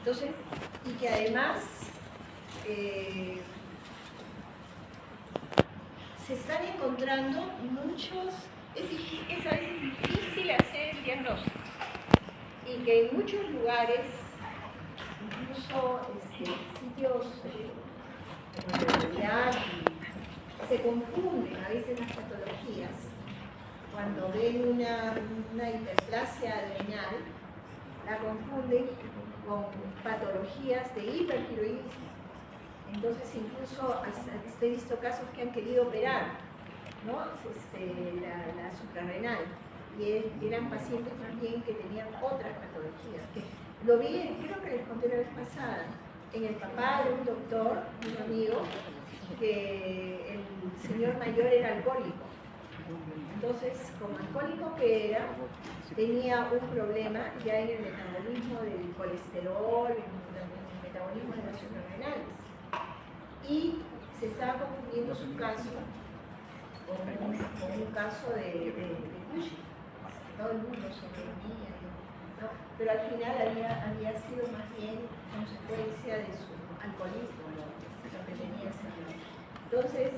Entonces, y que además se están encontrando muchos, es a veces difícil hacer el diagnóstico, y que en muchos lugares, incluso sitios de maternidad, se confunden a veces las patologías. Cuando ven una hiperplasia adrenal, la confunden con patologías de hipertiroidismo. Entonces, incluso he visto casos que han querido operar, ¿no? La suprarrenal, y eran pacientes también que tenían otras patologías. Que lo vi, creo que les conté la vez pasada, en el papá de un doctor, un amigo, que el señor mayor era alcohólico. Entonces, como alcohólico que era, tenía un problema ya en el metabolismo del colesterol, en el metabolismo de las suprarrenales. Y se estaba confundiendo su caso con un caso de Cushing. Todo el mundo se tenía, ¿no? Pero al final había sido más bien consecuencia de su alcoholismo, lo que tenía ese señor. Entonces,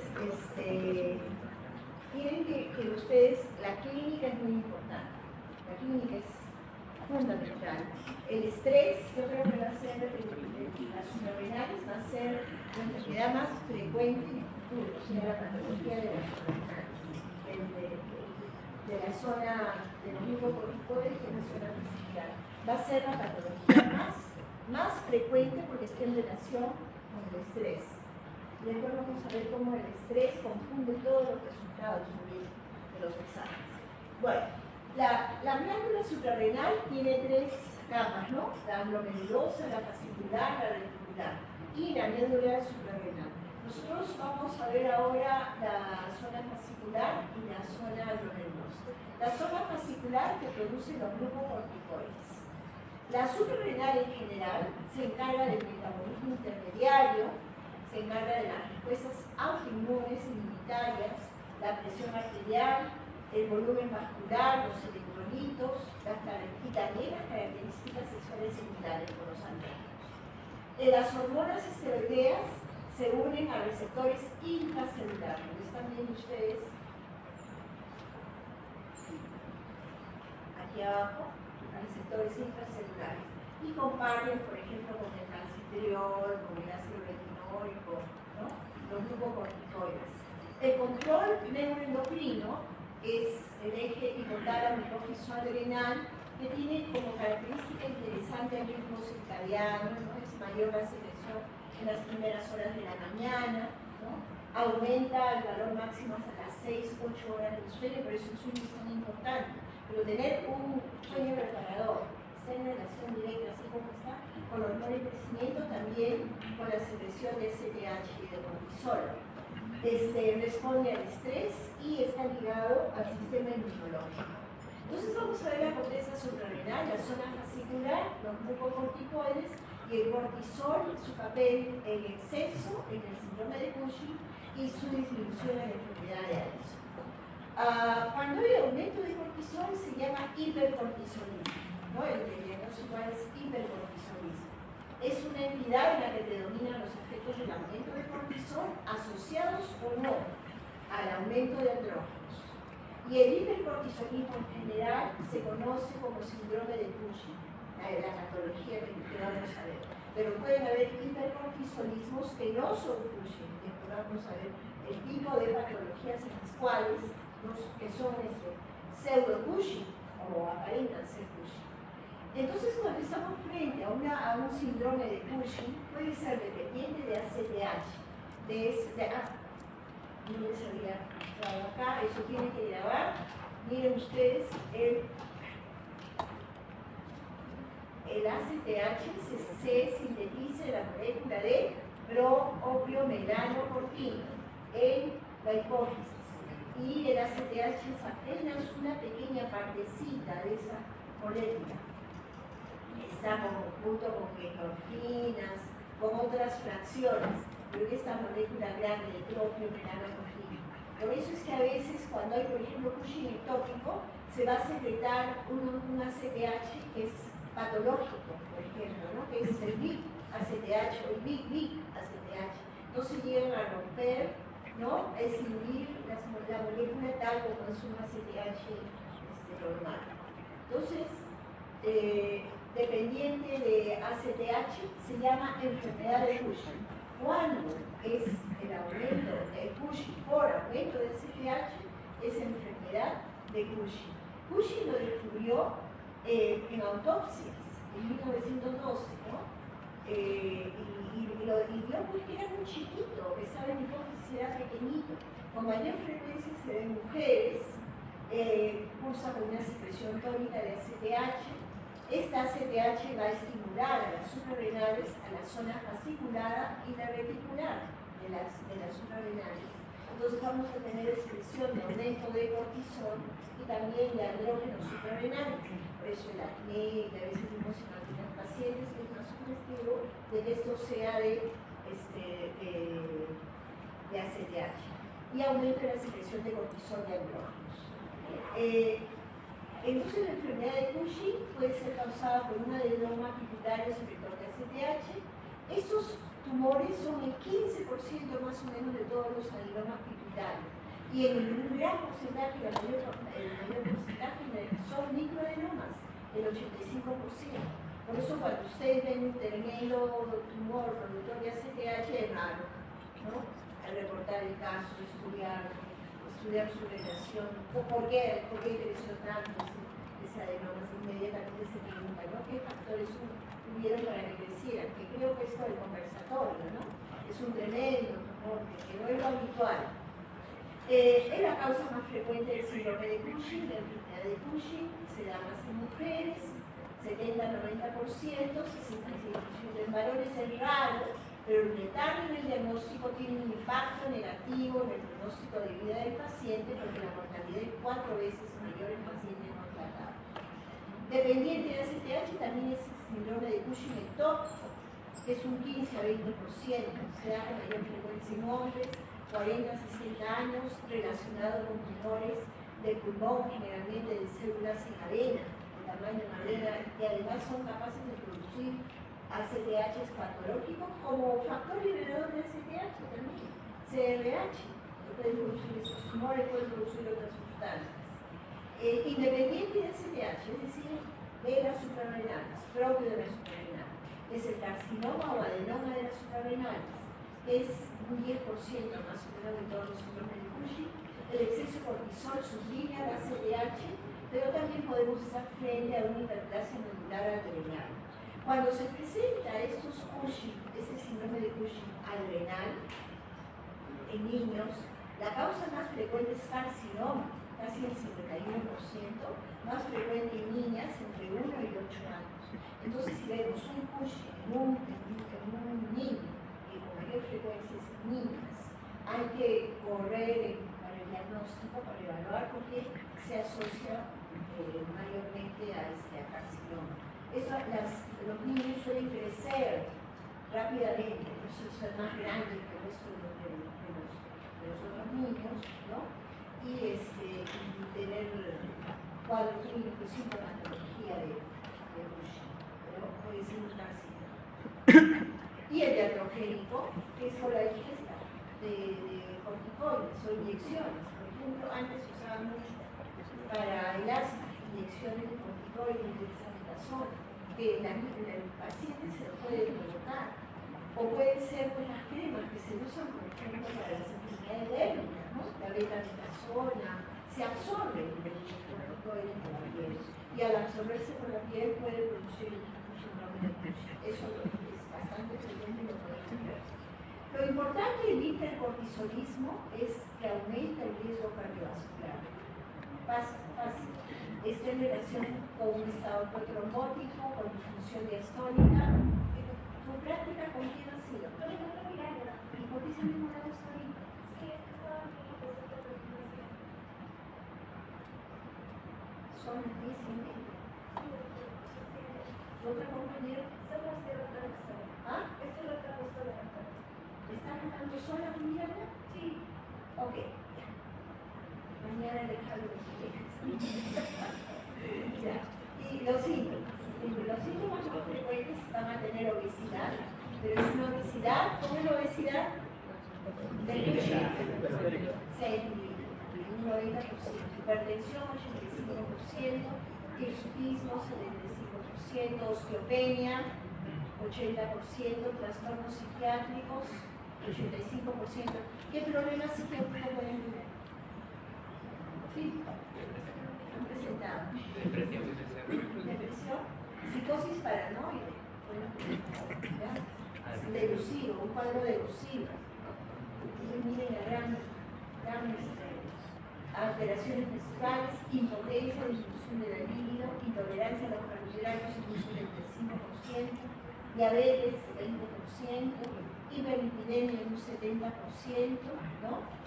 tienen que ustedes, la clínica es muy importante, la clínica es fundamental. El estrés, yo creo que va a ser, las suprarrenales va a ser la enfermedad más frecuente en el futuro, o sea, la patología de las suprarrenales, de la zona de los glucocorticoides y de la zona vesicular. Va a ser la patología más frecuente porque está en relación con el estrés. Después vamos a ver cómo el estrés confunde todos los resultados de los exámenes. Bueno, la glándula suprarrenal tiene tres capas, ¿no? La glomerulosa, la fascicular, la reticular y la médula suprarrenal. Nosotros vamos a ver ahora la zona fascicular y la zona glomerulosa. La zona fascicular que produce los glucocorticoides. La suprarrenal en general se encarga del metabolismo intermediario, se encarga de las respuestas autoinmunes inmunitarias, la presión arterial, el volumen vascular, los electrolitos, y también las características sexuales similares con los andrógenos. Las hormonas esteroideas se unen a receptores intracelulares. ¿Lo están viendo ustedes? Aquí abajo, receptores intracelulares. Y comparten, por ejemplo, con el calcitriol, con el ácido retinólico, ¿no? Los glucocorticoides. El control neuroendocrino es el eje hipotálamo hipófiso adrenal, que tiene como característica interesante el ritmo circadiano, ¿no? Es mayor la secreción en las primeras horas de la mañana, ¿no? Aumenta el valor máximo hasta las 6-8 horas del sueño, por eso el sueño es tan importante. Pero tener un sueño reparador, está en relación directa, así como está, con los hormonas de crecimiento, también con la secreción de STH y de cortisol. Responde al estrés y está ligado al sistema inmunológico. Entonces vamos a ver la corteza suprarrenal, la zona fascicular, los glucocorticoides y el cortisol, su papel en exceso en el síndrome de Cushing y su disminución en la enfermedad de Addison. Cuando hay aumento de cortisol se llama hipercortisolismo, ¿no? El diagnóstico es hipercortisolismo. Es una entidad en la que predominan los efectos del aumento de cortisol asociados o no al aumento de andrógenos. Y el hipercortisolismo en general se conoce como síndrome de Cushing, la patología que vamos a ver. Pero pueden haber hipercortisolismos que no son Cushing, después vamos a ver el tipo de patologías en las cuales que son pseudo Cushing o aparentan ser Cushing. Entonces, cuando estamos frente a un síndrome de Cushing, puede ser dependiente de ACTH, no les había grabado acá, eso tiene que grabar. Miren ustedes, el ACTH se sintetiza en la molécula de proopiomelanocortina en la hipófisis. Y el ACTH es apenas una pequeña partecita de esa molécula. Está junto con endorfinas, con otras fracciones, pero esta molécula grande de proopiomelanocortina. Por eso es que a veces cuando hay, por ejemplo, Cushing ectópico, se va a secretar un ACTH que es patológico, por ejemplo, ¿no? Que es el VIC, ACTH o el VIC, ACTH. No se llegan a romper, ¿no? Es inhibir la molécula tal como es un ACTH normal. Entonces, dependiente de ACTH se llama enfermedad de Cushing. Cuando es el aumento de Cushing por aumento de ACTH, es enfermedad de Cushing. Cushing lo descubrió en autopsias en 1912, ¿no? Y lo dio porque era muy chiquito, pesaba en hipófisis, era pequeñito. Con mayor frecuencia se ve en mujeres, cursa con una secreción tónica de ACTH. Esta ACTH va a estimular a las suprarrenales, a la zona fasciculada y la reticular de las suprarrenales. Entonces vamos a tener expresión de aumento de cortisol y también de andrógenos suprarrenales. Por eso el acné, y a veces vemos en algunos pacientes que es más sugestivo de que esto sea de ACTH. Y aumenta la secreción de cortisol de andrógenos. Entonces la enfermedad de Cushing puede ser causada por un adenoma pituitario secretor de ACTH. Estos tumores son el 15% más o menos de todos los adenomas pituitarios. Y en un gran porcentaje, el mayor porcentaje son microadenomas, el 85%. Por eso cuando ustedes ven un tremendo tumor productor de ACTH es raro, ¿no? Al reportar el caso, estudiar su relación, por qué creció tanto ese adenoma, inmediatamente se pregunta, ¿no? ¿Qué factores tuvieron para que crecieran? Que creo que esto del conversatorio, ¿no? Es un tremendo tumor, que no es lo habitual. Es la causa más frecuente del síndrome de Cushing, la enfermedad de Cushing, se da más en mujeres, 70-90%, 65% en varones, es raro, pero el retardo en el diagnóstico tiene un impacto negativo en el pronóstico de vida del paciente porque la mortalidad es 4 veces mayor en pacientes no tratados. Dependiente de ACTH también es el síndrome de Cushing ectópico, que es un 15-20%, se da con mayor frecuencia en hombres, 40-60 años, relacionado con tumores de pulmón, generalmente de células en cadena, de tamaño de madera, que además son capaces de producir ACTH patológicos como factor liberador de ACTH también, CRH, que pueden producir esos tumores, pueden producir otras sustancias. Independiente de ACTH, es decir, de las suprarrenales, propio de las suprarrenales, es el carcinoma o adenoma de las suprarrenales, que es un 10% más o menos de todos los síndromes de Cushing. El exceso de cortisol sublime la ACTH, pero también podemos estar frente a una hiperplasia nodular adrenal. Cuando se presenta estos Cushing, ese síndrome de Cushing adrenal en niños, la causa más frecuente es carcinoma, casi el 51%, más frecuente en niñas entre 1 y 8 años. Entonces, si vemos un Cushing en un niño, que con mayor frecuencia es en niñas, hay que correr para el diagnóstico, para evaluar, porque se asocia mayormente a carcinoma. Los niños suelen crecer rápidamente, son más grandes que el resto de los otros niños, ¿no? Y tener cuadros clínicos y sintomatología de Cushing, pero puede ser un carcinoma. Y el iatrogénico, que es por la ingesta de corticoides o inyecciones. Por ejemplo, antes se usaba mucho para el asma, inyecciones de corticoides, de dexametasona, que el paciente se lo puede provocar. O pueden ser pues, las cremas que se usan, por ejemplo, para las enfermedades dérmicas, ¿no? La betametasona, se absorbe el corticoide por la piel. Y al absorberse por la piel puede producir el síndrome de Cushing. Eso es bastante frecuente y lo podemos ver. Lo importante del hipercortisolismo es que aumenta el riesgo cardiovascular. Fácil. Está en relación con un estado trombótico, con disfunción diastólica. ¿Tu práctica con quién ha sido? ¿Y por qué se me demora esto ahorita? Son las 10:30. ¿Otra compañera? ¿Ah? ¿Estás cantando sola mañana? Sí. Ok. Mañana le jalo los pies. Ya. Y los síntomas. Los síntomas más frecuentes van a tener obesidad, pero es una obesidad, ¿cómo es la obesidad? Del Cushing, un 90%, hipertensión 85%, hirsutismo 75%, osteopenia 80%, trastornos psiquiátricos 85%. ¿Qué problemas psiquiátricos pueden tener? Sí, han presentado. Depresión, psicosis paranoide, delusivo, un cuadro delusivo. Entonces miren la gran alteraciones menstruales, impotencia, disminución de la libido, intolerancia a los carbohidratos, incluso del 35%, diabetes 20%, hiperlipidemia un 70%, ¿no?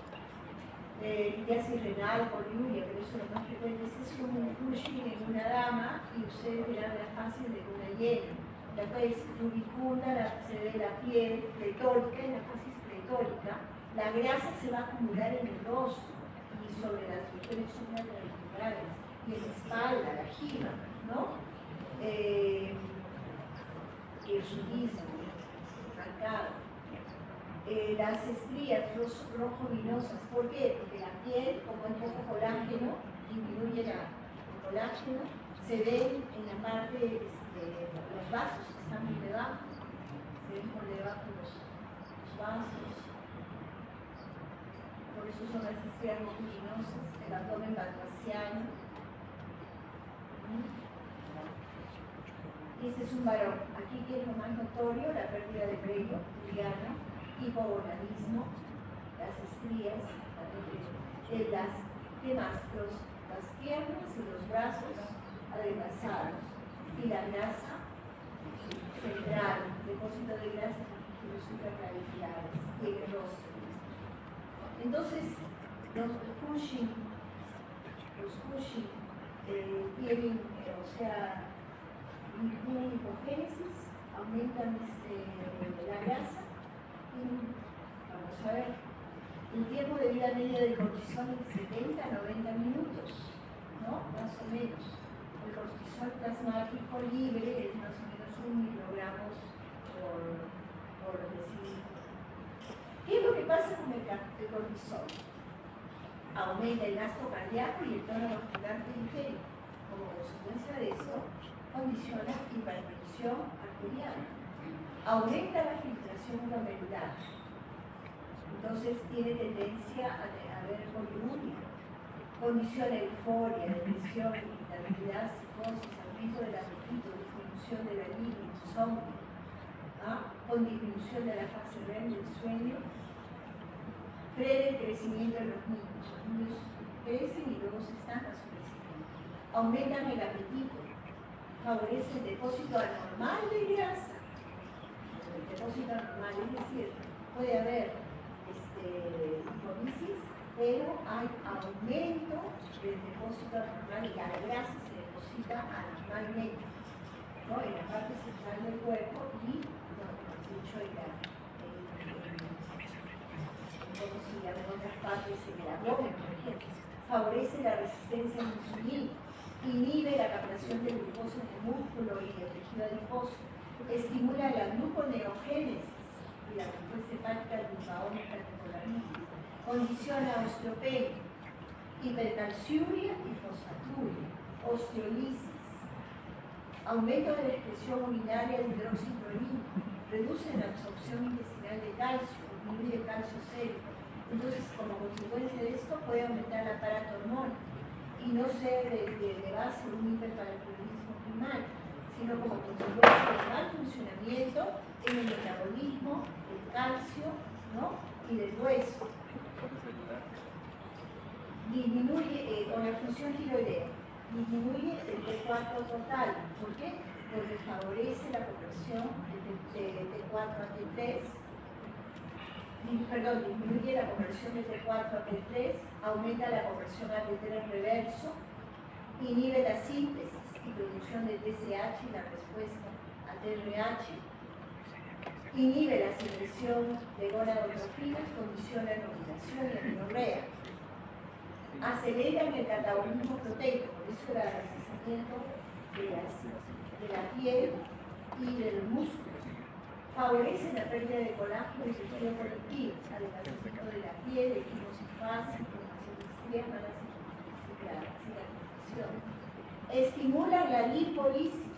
Litiasis renal, poliuria, pero eso es lo más frecuente. Es un Cushing en una dama y ustedes verán la fase de luna llena. Después rubicunda, se ve la piel pletórica, en la fase pletórica, la grasa se va a acumular en el rostro y sobre las regiones supratrabeculales y en la espalda, la jiba, ¿no? Hirsutismo marcado. Las estrías rojo-vinosas, ¿por qué? Porque la piel, como es poco colágeno, disminuye el colágeno, se ven en la parte de los vasos que están por debajo, se ven por debajo los vasos, por eso son las estrías rojo-vinosas, el abdomen balbaciano. Este es un varón. Aquí que es lo más notorio, la pérdida de vello pulviano, hipogonadismo, las estrías, las piernas y los brazos adelgazados y la grasa central, depósito de grasa en los supraclaviculares y en el rostro. Entonces, los Cushing tienen, tienen hipogénesis, aumentan la grasa. Vamos a ver, el tiempo de vida media del cortisol es 70 a 90 minutos, ¿no? Más o menos. El cortisol plasmático libre es más o menos 1 microgramo por decilitro. ¿Qué es lo que pasa con el cortisol? Aumenta el gasto cardíaco y el tono vascular periférico. Como consecuencia de eso, condiciona hipertensión arterial. Aumenta la filtración glomerular. Entonces tiene tendencia a haber poliuria. Condiciona euforia, depresión, irritabilidad, psicosis, aumento del apetito, disminución de la libido, insomnio, con disminución de la fase REM del sueño, frena el crecimiento de los niños. Los niños crecen y luego se estanca su crecimiento. Aumentan el apetito, favorece el depósito anormal de grasa. El depósito anormal, es decir, puede haber hipólisis, pero hay aumento del depósito anormal y la grasa se deposita anormalmente, ¿no? En la parte central del cuerpo y, dicho, en otras partes en el abdomen, por ejemplo. Favorece la resistencia a la insulina, inhibe la captación de glucosa en el músculo y el tejido adiposo, estimula la gluconeogénesis y la respuesta hepática glucaónica alcoholamina, condiciona osteopenia, hipercalciuria y fosfaturia, osteolisis, aumento de la excreción urinaria de hidroxiclorina, reduce la absorción intestinal de calcio, disminuye el calcio sérico. Entonces, como consecuencia de esto, puede aumentar la paratormona y no ser de base un hiperparatiroidismo primario, sino como consecuencia del mal funcionamiento en el metabolismo, del calcio, ¿no? Y del hueso. Disminuye con la función tiroidea, disminuye el T4 total. ¿Por qué? Porque favorece la conversión de T4 a T3. Disminuye la conversión de T4 a T3, aumenta la conversión a T3 reverso, inhibe la síntesis y producción de TSH y la respuesta a TRH, inhibe la secreción de gonadotrofinas, condiciona la ovulación y la amenorrea, acelera el catabolismo proteico, por eso el resistimiento de la piel y de los músculos. Favorece la pérdida de colágeno y tejido conectivo, adelgazamiento de la piel, equinosis, formación de estrías, mala cicatrización. Estimula la lipólisis.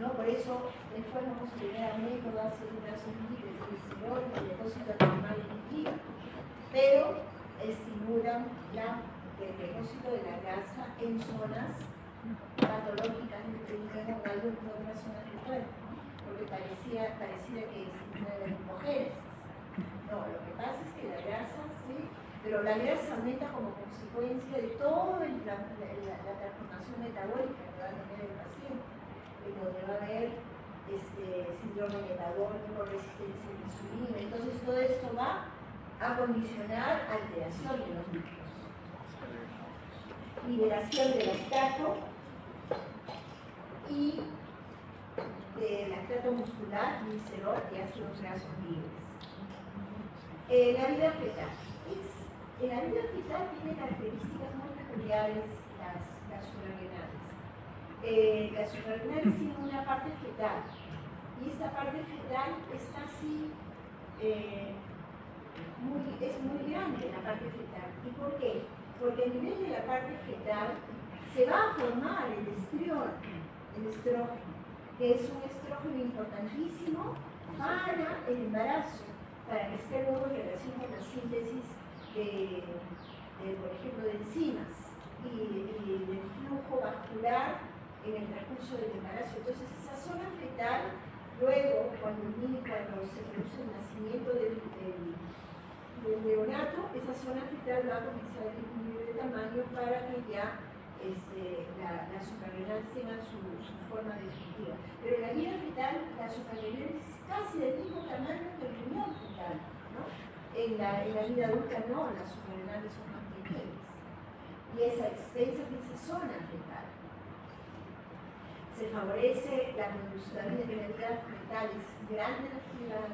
¿No? Por eso, después vamos a llegar a métodos, células lípidos, colesterol, el depósito normal en el hígado. Pero estimulan el depósito de la grasa en zonas patológicas del perímetro o en otras zonas del cuerpo, ¿no? Porque pareciera que estimulan la lipogénesis. No, lo que pasa es que la grasa, sí, pero la grasa aumenta como consecuencia de toda la transformación metabólica que va a tener el paciente, donde va a haber síndrome metabólico, resistencia a la insulina. Entonces todo esto va a condicionar alteración de los núcleos. Liberación del lactato y del lactato muscular, glicerol y ácidos grasos libres. La vida fetal. La vida fetal tiene características muy peculiares, las suprarrenales. Las suprarrenales tienen una parte fetal y esta parte fetal es casi es muy grande, la parte fetal. ¿Y por qué? Porque a nivel de la parte fetal se va a formar el estrógeno, que es un estrógeno importantísimo para el embarazo, para que esté luego en relación con la síntesis por ejemplo, de enzimas y del flujo vascular en el transcurso del embarazo. Entonces, esa zona fetal, luego, cuando se produce el nacimiento del neonato, esa zona fetal va a comenzar a disminuir de tamaño para que ya las suprarrenales tengan su forma definitiva. Pero en la vida fetal, la suprarrenal es casi del mismo tamaño que el riñón fetal, ¿no? En la vida adulta no, las suprarrenales son más pequeñas. Y es a expensas de esa zona fetal. Se favorece la viabilidad fetal, es grande la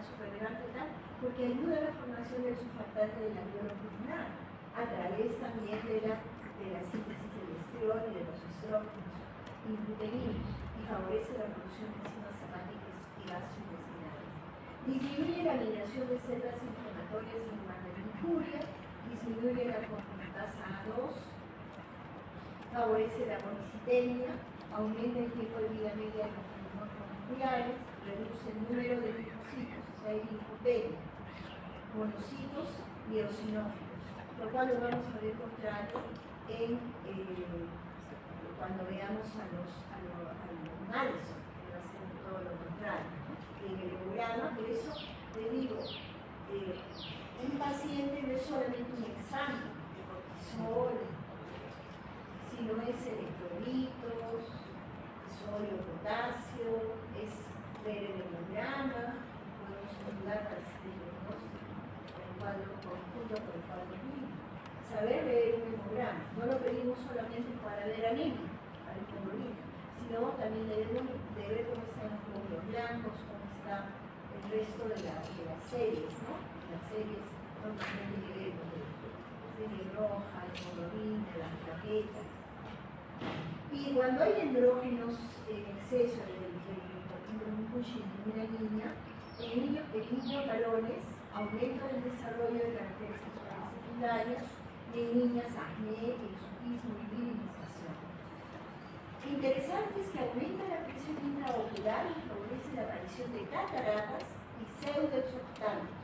suprarrenal fetal, porque ayuda a la formación del surfactante de la alveolo pulmonar, a través también de la síntesis del estriol y de los estrógenos intrauterinos, y favorece la producción de enzimas hepáticas y gastrointestinales. Disminuye la migración de células inflamatorias en macroinfuria, disminuye la conjuntasa A2, favorece la monocitemia, aumenta el tiempo de vida media de los polímeros musculares, reduce el número de linfocitos, o sea, hay linfopenia, monocitos y eosinófilos, lo cual lo vamos a ver contrario cuando veamos a los Madison, que va a ser todo lo contrario, en el hemograma. Por eso te digo, un paciente no es solamente un examen de cortisol, sino es electrolitos, sodio, potasio, es ver el hemograma, podemos ayudar para hacer el diagnóstico del cuadro conjunto con el cuadro clínico. Saber leer un hemograma, no lo pedimos solamente para ver anemia, para el hemoglobina, sino también de ver cómo están los glóbulos blancos, cómo está el resto de las series, ¿no? Las series no tienen que ver con la serie roja, el hemoglobina, las plaquetas. Y cuando hay andrógenos en exceso en una niña, en niños varones aumenta el desarrollo de características secundarias, y en niñas acné, hirsutismo y virilización. Interesante es que aumenta la presión intraocular y favorece la aparición de cataratas y pseudoexoftalmos.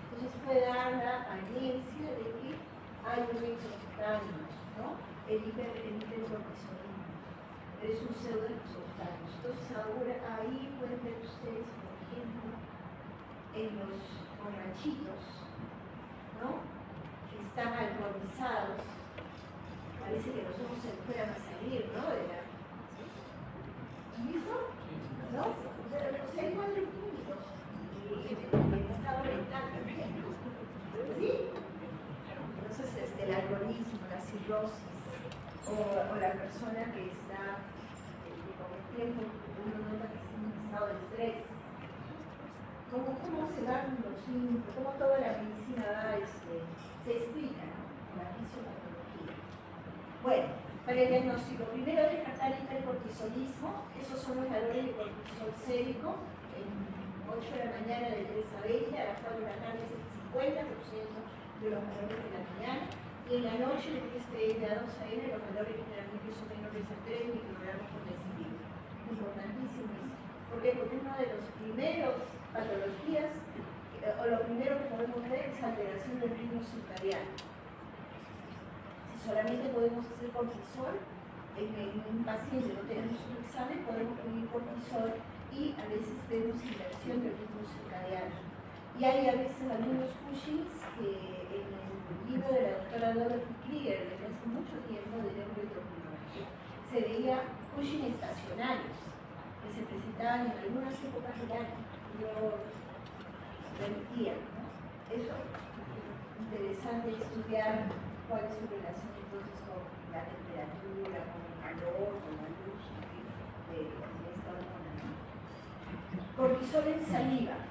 Entonces puede dar la apariencia de que hay un exoftalmos, ¿no? El hipercortisolismo. Es un pseudoexoftalmos. Entonces ahora ahí pueden ver ustedes, por ejemplo, en los borrachitos, ¿no? Que están alcoholizados. Parece que los ojos se fueran a salir, ¿no? ¿Listo? ¿No? O sea, hay cuadros clínicos en estado mental también. ¿Sí? Entonces, el alcoholismo, la cirrosis, o la persona que está, con el tiempo, uno nota que está en un estado de estrés. ¿Cómo se dan los síntomas? ¿Cómo toda la medicina se explica, ¿no? La fisiopatología. Bueno, para el diagnóstico, primero descartar el hipercortisolismo hipotiroidismo. Esos son los valores de cortisol sérico. En 8 de la mañana de 3 a 20, a las 4 de la tarde es el 50% de los valores de la mañana. Y en la noche de 3 p.m. a 2 a.m. los valores generalmente son menores a 3 microgramos por decilitro. Importantísimo eso. ¿Por qué? Porque una de las primeras patologías, o lo primero que podemos ver es alteración del ritmo circadiano. Si solamente podemos hacer cortisol, en un paciente no tenemos un examen, podemos pedir cortisol y a veces vemos inversión del ritmo circadiano. Y hay a veces algunos Cushings que en el libro de la doctora Dorothy Krieger, desde hace mucho tiempo, de neuroendocrinología, se veía Cushing estacionarios, que se presentaban en algunas épocas del año, y luego remitían, ¿no? Eso es interesante estudiar cuál es su relación entonces con la temperatura, con el calor, con la luz de esta hormona, ¿no? Cortisol en saliva.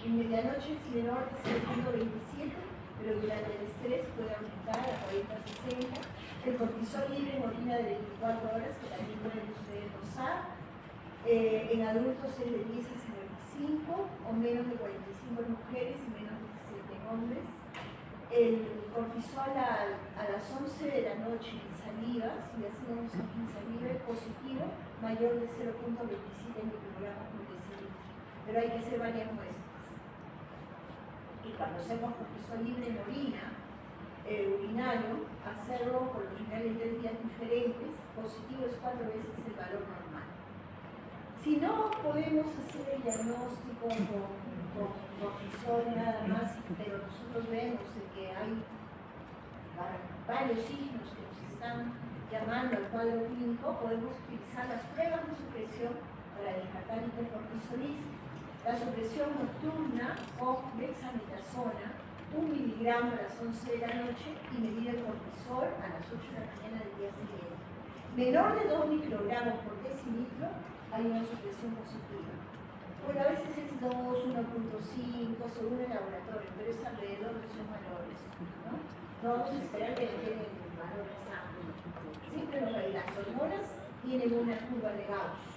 En medianoche es menor de 0.27, pero durante el estrés puede aumentar a 40-60. El cortisol libre en orina de 24 horas, que también pueden ustedes dosar. En adultos es de 10 a 55, o menos de 45 en mujeres y menos de 17 en hombres. El cortisol a las 11 de la noche en saliva, si hacemos en saliva, es positivo, mayor de 0.27 microgramos por decilitro. Pero hay que hacer varias muestras. Y cuando hacemos cortisol libre en orina, urinario, hacerlo por lo general en 3 días diferentes, positivo es 4 veces el valor normal. Si no podemos hacer el diagnóstico con cortisol nada más, pero nosotros vemos de que hay varios signos que nos están llamando al cuadro clínico, podemos utilizar las pruebas de supresión para descartar hipercortisolismo. La supresión nocturna con dexametasona, 1 miligramo a las 11 de la noche y medir el cortisol a las 8 de la mañana del día siguiente. Menor de 2 microgramos por decilitro, hay una supresión positiva. Bueno, a veces es 2, 1.5, según el laboratorio, pero es alrededor de esos valores, ¿no? No vamos a esperar que tengan valores amplios. Siempre las hormonas tienen una curva de Gauss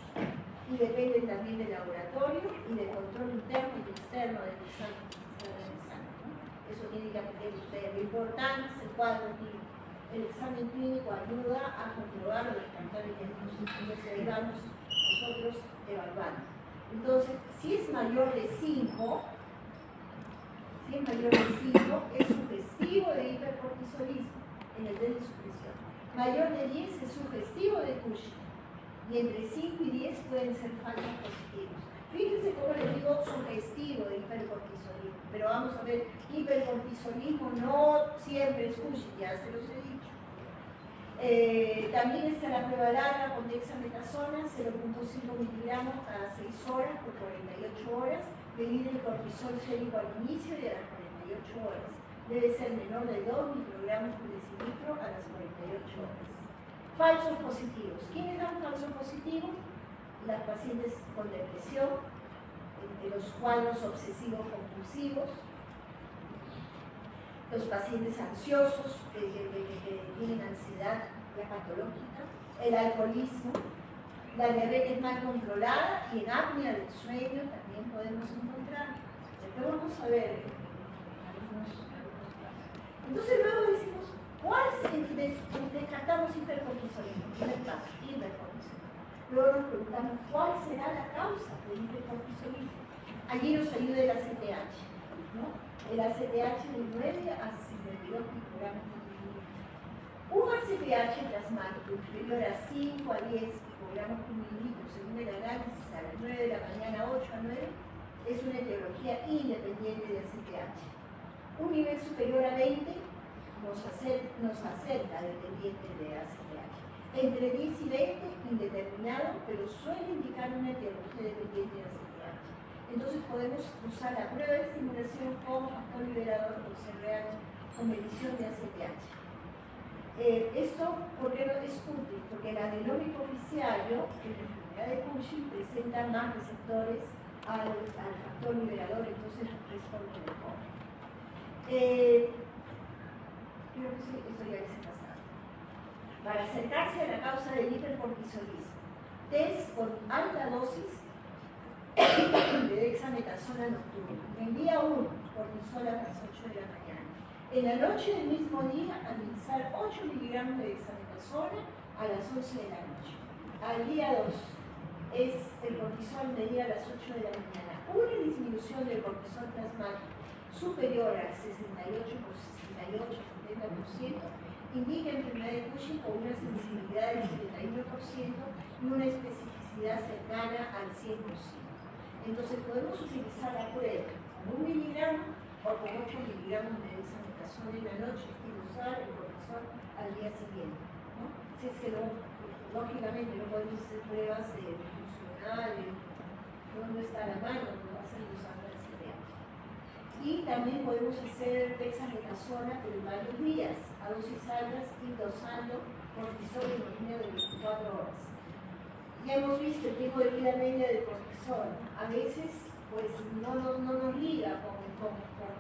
y dependen también del laboratorio y del control interno y externo del examen que se está realizando, ¿no? Eso tiene que aprender ustedes. Lo importante es el cuadro clínico. El examen clínico ayuda a comprobar o descartar el diagnóstico y ahí vamos nosotros evaluando. Entonces, si es mayor de 5, es sugestivo de hipercortisolismo en el test de supresión. Mayor de 10 es sugestivo de Cushing. Y entre 5 y 10 pueden ser falsos positivos. Fíjense cómo les digo sugestivo de hipercortisolismo. Pero vamos a ver, hipercortisolismo no siempre es Cushing, ya se los he dicho. También está la prueba larga con dexametasona, 0.5 miligramos cada 6 horas por 48 horas. Medir el cortisol sérico al inicio y a las 48 horas. Debe ser menor de 2 microgramos por decilitro a las 48 horas. Falsos positivos. ¿Quiénes dan falsos positivos? Las pacientes con depresión, los cuadros obsesivos compulsivos, los pacientes ansiosos que tienen ansiedad ya patológica, el alcoholismo, la diabetes mal controlada y en apnea del sueño también podemos encontrar. Después vamos a ver algunos. Entonces luego decimos, ¿cuál descartamos hipercortisolismo? Primer paso, hipercortisolismo. Luego nos preguntamos, ¿cuál será la causa del hipercortisolismo? Allí nos ayuda el ACTH, ¿no? El ACTH de 9 a 52 microgramos por mililitro. Un ACTH plasmático inferior a 5 a 10 microgramos por mililitro, según el análisis a las 9 de la mañana, 8 a 9, es una etiología independiente de ACTH. Un nivel superior a 20 nos acerca dependiente de ACTH. Entre 10 y 20, indeterminado, pero suele indicar una etiología dependiente de ACTH. Entonces podemos usar la prueba de estimulación como factor liberador o CRH con medición de ACTH. Esto, ¿por qué no es útil? Porque el adenómico oficiario, en la enfermedad de Cushing, presenta más receptores al factor liberador, entonces responde mejor. Creo que eso ya les he pasado. Para acercarse a la causa del hipercortisolismo, test con alta dosis de dexametasona nocturna. En día 1, cortisol a las 8 de la mañana. En la noche del mismo día, administrar 8 miligramos de dexametasona a las 11 de la noche. Al día 2, es el cortisol medía a las 8 de la mañana. Una disminución del cortisol plasmático superior al 68 por 68-70% indica enfermedad de Cushing con una sensibilidad del 71% y una especificidad cercana al 100%. Entonces podemos utilizar la prueba con 1 miligramo o con 8 miligramos de dexametasona en la noche y usar el cortisol al día siguiente, ¿no? Si es que lógicamente no podemos hacer pruebas funcionales, no está a la mano, no va a ser usando las ideas. Y también podemos hacer dexametasona pero en varios días, a dosis altas y dosando cortisol en orina de 24 horas. Ya hemos visto el tiempo de vida media del cortisol. A veces, pues, no nos liga con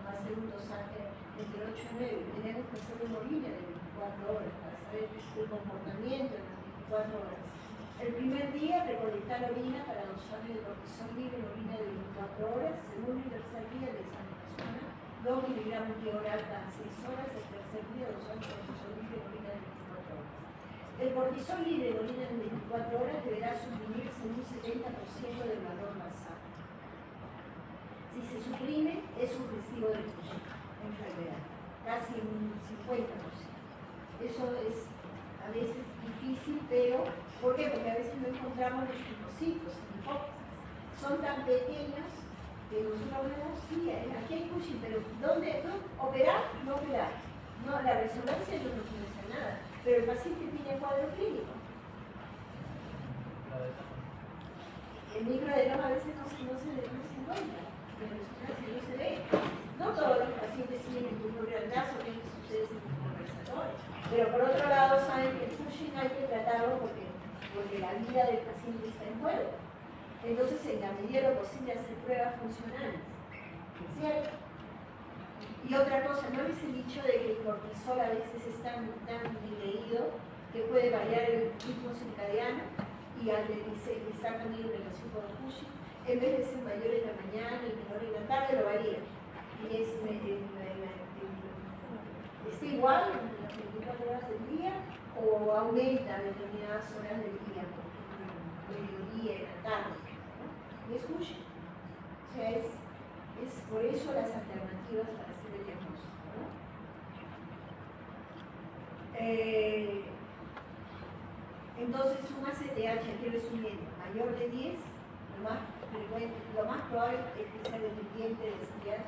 hacer un dosaje entre 8 y 9. Tenemos que hacer una orina de 24 horas para saber el comportamiento en las 24 horas. El primer día, recolectar orina para dosar el cortisol libre en orina de 24 horas. Segundo y tercer día, dexametasona, 2 miligramos de oral cada 6 horas. El tercer día, dosar el cortisol libre en orina de 24 horas. El cortisol libre en orina de 24 horas deberá suprimirse en un 70% del valor basal. Si se suprime, es supresivo de enfermedad, casi un 50%. Eso es a veces difícil, pero ¿por qué? Porque a veces no encontramos los linfocitos, hipófisis. Son tan pequeños que nosotros vemos, sí, aquí hay Cushing, pero ¿dónde? ¿No? ¿Operar? No operar. No, la resonancia no nos dice nada, pero el paciente tiene cuadro clínico. El microadenoma a veces no se encuentra, pero no se ve. No todos los pacientes tienen tumor grandazo, que sucede en el conversatorio. Pero por otro lado, saben que el Cushing hay que tratarlo porque la vida del paciente está en juego. Entonces, en la medida de lo posible, hacer pruebas funcionales. ¿Cierto? Y otra cosa, ¿no les he dicho de que el cortisol a veces es tan diluido que puede variar el ritmo circadiano y al de estar también en relación con el Cushing? En vez de ser mayor en la mañana y menor en la tarde, lo varía. Y está igual en las 24 horas del día o aumenta en determinadas horas del día, mediodía, en la tarde, ¿no? Y es Cushing. O sea, es por eso las alternativas para hacer el diagnóstico, ¿no? Entonces, un ACTH, aquí resumiendo, mayor de 10, lo más probable es que sea dependiente de ACTH,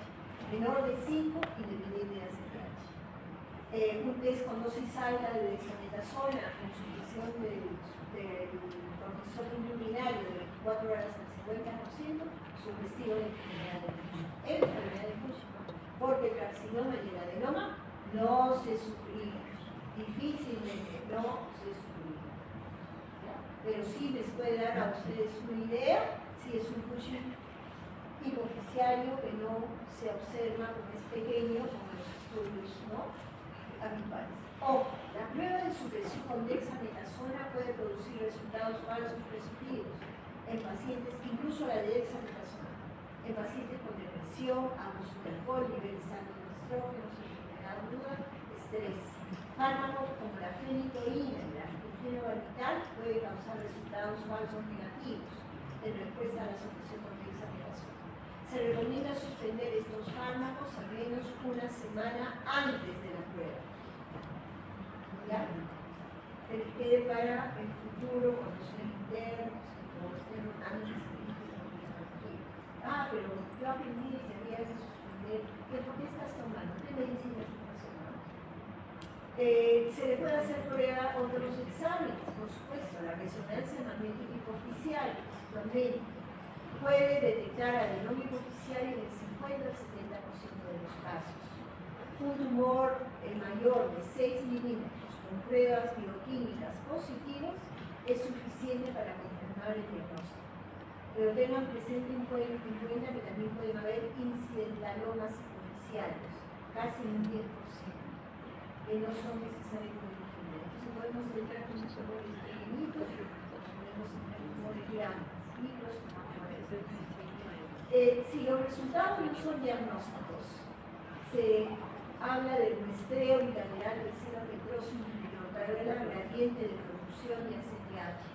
menor de 5, independiente de ACTH. Un test con dosis alta de dexametasona con supresión del cortisol intraurinario de 24 horas al 50%, supresivo de enfermedad de Cushing, porque el carcinoma y el adenoma no se suprime, difícilmente no se suprime. Pero sí les puede dar a ustedes una idea si es un Cushing hipoficiario que no se observa porque es pequeño como los estudios, ¿no?, habituales. O la prueba de supresión con dexametasona puede producir resultados falsos positivos en pacientes, incluso la de dexametasona, en pacientes con depresión, abuso de alcohol, niveles altos de estrógenos, enfermedad aguda, estrés. Fármacos como la fenitoína y la fenobarbital puede causar resultados falsos negativos en respuesta a la supresión con dexametasona. Se recomienda suspender estos fármacos al menos una semana antes de la prueba. ¿Ya? Que quede para el futuro, cuando sean internos, cuando estén rotando pero yo aprendí que había que suspender. ¿Por qué estás tomando? ¿Qué medicina estás tomando? Se le puede hacer prueba otros exámenes, por supuesto, la resonancia magnética hipoficial, también puede detectar adenoma hipoficial en el 50 al 70% de los casos. Un tumor mayor de 6 milímetros con pruebas bioquímicas positivas es suficiente para confirmar el diagnóstico. Pero tengan presente en cuenta que también pueden haber incidentalomas superficiales, casi un 10%, que no son necesariamente confirmados. Entonces podemos entrar con unos tumores pequeñitos y podemos entrar sonogramas, microsonogramas. Si los resultados no son diagnósticos, se habla del muestreo bilateral del seno petroso inferior para ver la gradiente de producción de ACTH.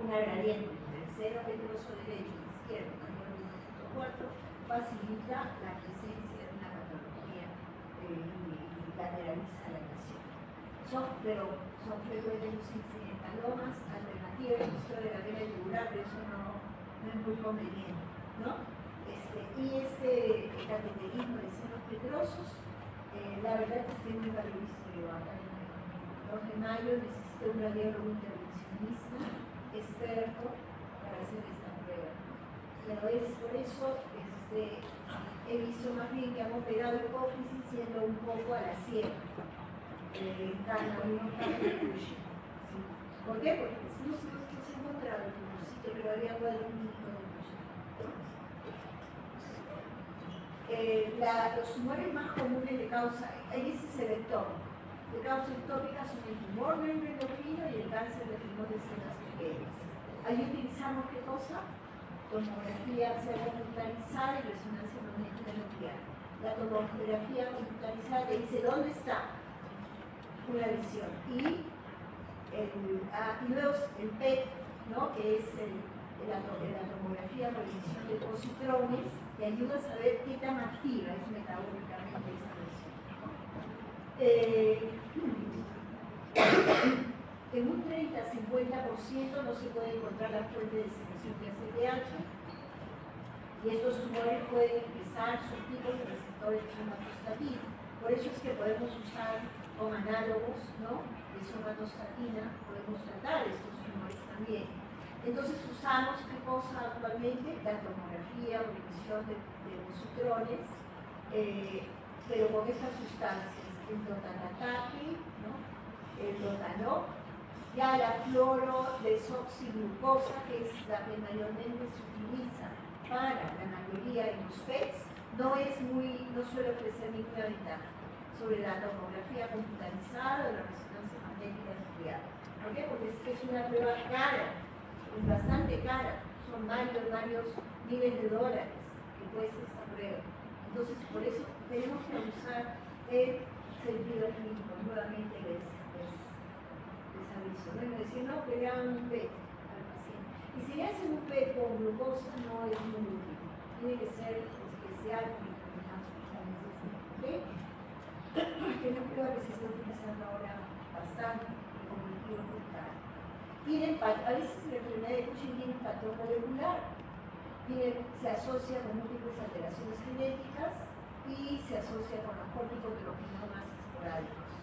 Una gradiente del seno petroso derecho y izquierdo mayor de 1.4 facilita la presencia de una patología y lateraliza la lesión. Pero son frecuentes los incidentalomas alternativas, esto de la vena yugular, pero eso no es muy conveniente, ¿no? El cateterismo de senos petrosos, la verdad es que es muy valioso. Acá en el 2 de mayo necesito un radiólogo intervencionista experto para hacer esta prueba. Pero es por eso he visto más bien que han operado hipófisis yendo un poco a la ciega. ¿Por qué? Porque no se ha encontrado en un sitio, pero había algo de un mito de los tumores más comunes de causa, ahí ese es el ectópico. De causa ectópica son el tumor neuroendocrino y el cáncer de pulmón de células pequeñas. Ahí utilizamos ¿qué cosa? Tomografía computarizada y resonancia magnética nuclear. La tomografía computarizada te dice dónde está una lesión. Y luego el PET, ¿no? Que es la tomografía por emisión de positrones, que ayuda a saber qué tan activa es metabólicamente esa lesión. En un 30-50% no se puede encontrar la fuente de secreción de ACTH y estos tumores pueden expresar subtipos de receptores de somatostatina. Por eso es que podemos usar con análogos, ¿no? De somatostatina, podemos tratar estos tumores también. Entonces usamos ¿qué cosa actualmente? La tomografía o emisión de positrones, pero con estas sustancias, el dotanatapi, ¿no? El dotanol, ya la fluorodesoxiglucosa, que es la que mayormente se utiliza para la mayoría de los PETs, no suele ofrecer ninguna ventaja sobre la tomografía computarizada o la resonancia magnética nuclear. ¿Por qué? Porque es una prueba cara, es bastante cara, son varios miles de dólares que cuesta esta prueba. Entonces, por eso tenemos que usar el sentido clínico. Nuevamente les aviso. No decir, no, que le hagan un PET al paciente. Y si le hacen un PET con glucosa, no es muy útil. Tiene que ser especial con determinadas sustancias. ¿Okay? Que es una prueba que se está utilizando ahora bastante en cognitivo mental. A veces la enfermedad de Cushing tiene un patrón molecular. Se asocia con múltiples alteraciones genéticas y se asocia con los corticotropinomas esporádicos.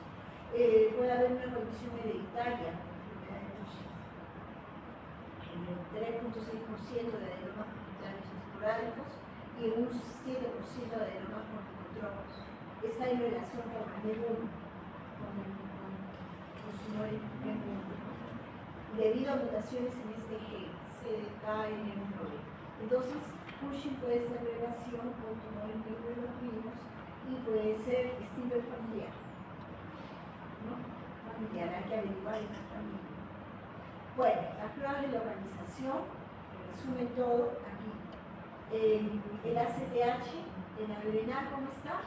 Puede haber una condición hereditaria, enfermedad de Cushing. En el 3.6% de adenomas pituitarios esporádicos y en un 7% de adenomas corticotropos. Esta hay relación con el MEB1, con los tumores MEB1. Debido a mutaciones en este gen, CDKN1. Entonces, Cushing puede ser relación con tumores neuroendocrinos y puede ser estilo familiar. ¿No? Familiar, hay que averiguar en la familia. Bueno, las pruebas de localización, resumen todo aquí. El ACTH, en la renal, ¿cómo está?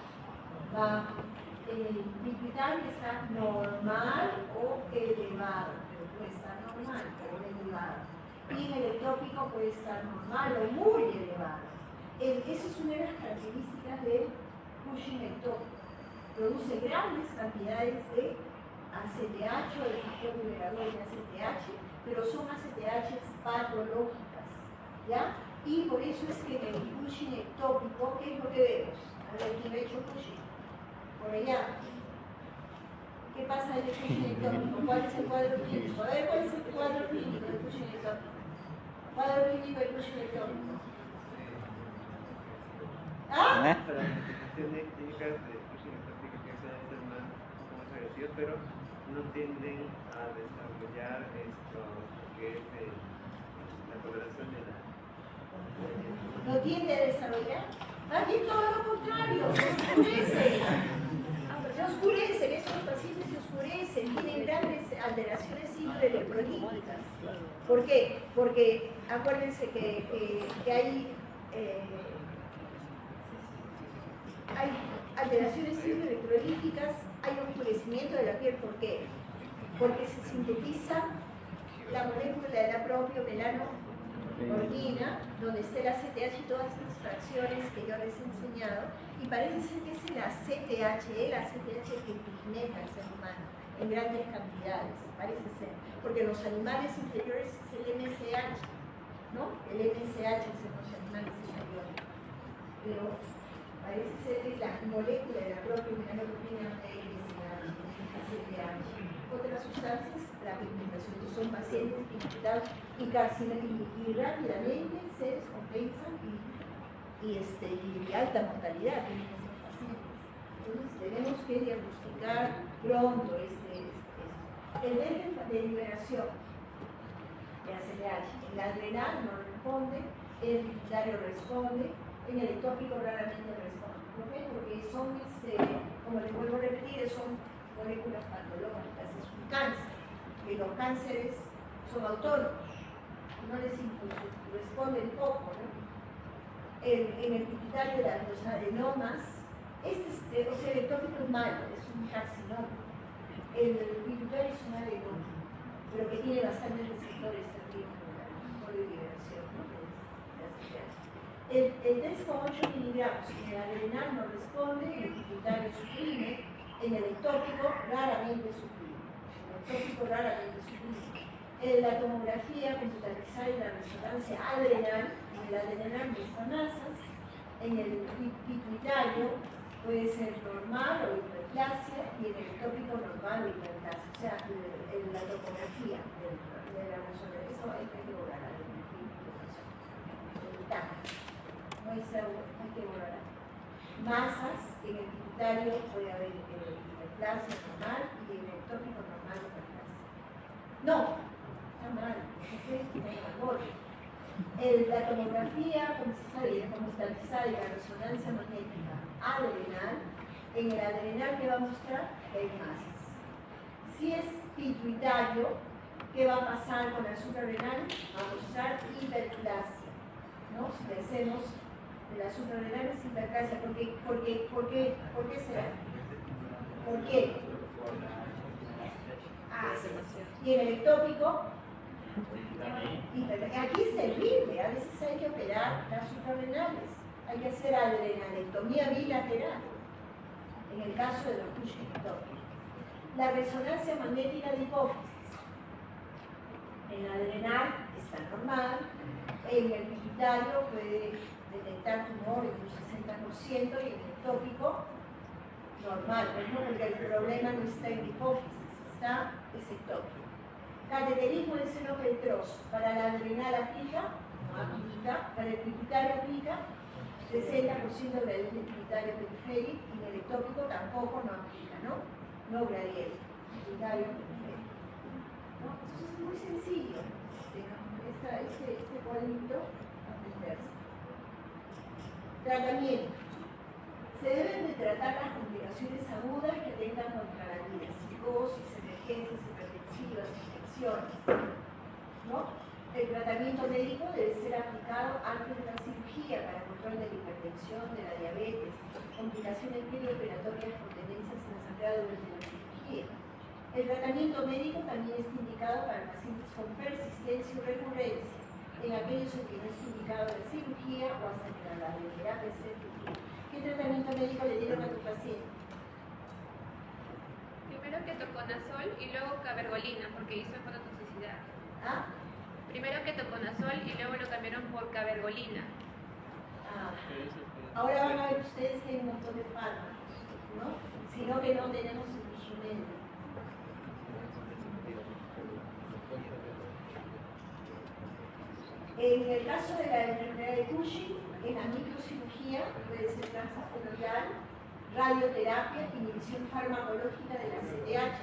Bajo. El pituitario está normal o elevado, pero puede estar normal o elevado. Y en el ectópico puede estar normal o muy elevado. Esa es una de las características del Cushing ectópico. Produce grandes cantidades de ACTH o de factor vulnerador de ACTH, pero son ACTHs patológicas, ¿ya? Y por eso es que en el Cushing ectópico, ¿qué es lo que vemos? A ver, ¿quién ha hecho Cushing? Por allá. ¿Qué pasa en el Cushing ectópico? ¿Cuál es el cuadro clínico? A ver, ¿cuál es el cuadro clínico del Cushing ectópico? Cuadro clínico del Cushing ectópico. ¿Ah? Para manifestaciones clínicas de Cushing ectópico que pueden ser más agresivas, pero no tienden a desarrollar esto que es la coloración de la... ¿No tiende a desarrollar? Aquí todo lo contrario, se oscurecen. Se oscurecen, esos pacientes se oscurecen, tienen grandes alteraciones hidroelectrolíticas. ¿Por qué? Porque acuérdense que hay alteraciones hidroelectrolíticas, hay oscurecimiento de la piel. ¿Por qué? Porque se sintetiza la molécula de la propia melanogorgina, donde está el ACTH y todas estas fracciones que yo les he enseñado, y parece ser que es el ACTH que pigmenta al ser humano en grandes cantidades, parece ser, porque en los animales inferiores es el MSH, ¿no? El MSH es en los animales inferiores, pero parece ser que es la molécula de la propia melanogorgina ACTH. Otras sustancias, la pigmentación, que son pacientes pigmentados y rápidamente se descompensan y alta mortalidad tienen esos pacientes. Entonces tenemos que diagnosticar pronto el nivel de liberación de ACTH. El adrenal no responde, el pituitario responde, en el ectópico raramente responde. ¿Por qué? Porque son, como les vuelvo a repetir, son moléculas patológicas, es un cáncer, que los cánceres son autónomos, no les responden poco, ¿no? En el pituitario de los adenomas, o sea, el ectópico es malo, es un carcinoma. El pituitario es un adenoma, pero que tiene bastantes receptores también por liberación, ¿no? El 3,8 miligramos en el adrenal no responde, en el pituitario suprime, en el ectópico raramente suprime. La tomografía computarizada y la resonancia adrenal, en el adrenal muestra masas, en el pituitario puede ser normal o hiperplasia y en el ectópico normal o hiperplasia. O sea, la tomografía de la resonancia, eso hay que borrar. No hay que borrar. Masas, en el pituitario puede haber hiperplasia normal y en el ectópico normal o hiperplasia. No, está mal, no puede quitar el valor. La tomografía computarizada y la resonancia magnética adrenal, en el adrenal, ¿qué va a mostrar? Que hay masas. Si es pituitario, ¿qué va a pasar con el suprarrenal? Va a mostrar hiperplasia, ¿no? Si le hacemos el suprarrenal es hiperplasia, ¿por qué será? ¿Por qué? Sí. Y en el ectópico, aquí es terrible, a veces hay que operar las suprarrenales, hay que hacer adrenalectomía bilateral, en el caso de los Cushing ectópicos. La resonancia magnética de hipófisis, en el adrenal está normal, en el pituitario puede detectar tumor en un 60% y en el ectópico normal, porque el problema no está en la hipófisis, está ectópico. Cateterismo del seno filtroso, para la adrenal aplica, no aplica, para el pituitario aplica, 60% del pituitario periférico y en el ectópico tampoco no aplica, ¿no? No gradiente, pituitario periférico. ¿No? Entonces es muy sencillo, este cuadrito aprenderse. Tratamiento. Se deben de tratar las complicaciones agudas que tengan contra la vida, psicosis, emergencias hipertensivas, infecciones, ¿no? El tratamiento médico debe ser aplicado antes de la cirugía para control de la hipertensión, de la diabetes, complicaciones perioperatorias por tendencias en la sangrado durante la cirugía. El tratamiento médico también está indicado para pacientes con persistencia y recurrencia, en aquellos en que no es indicado la cirugía o hasta que la radioterapia sea efectiva. ¿Qué tratamiento médico le dieron a tu paciente? Primero ketoconazol y luego cabergolina, porque hizo hepatotoxicidad. ¿Ah? Primero ketoconazol y luego lo cambiaron por cabergolina. Ahora van a ver ustedes que hay un montón de fármacos, ¿no? Sino que no tenemos el instrumento. En el caso de la enfermedad de Cushing, en la microcirugía puede ser transfemoral, radioterapia, inhibición farmacológica de la CTH.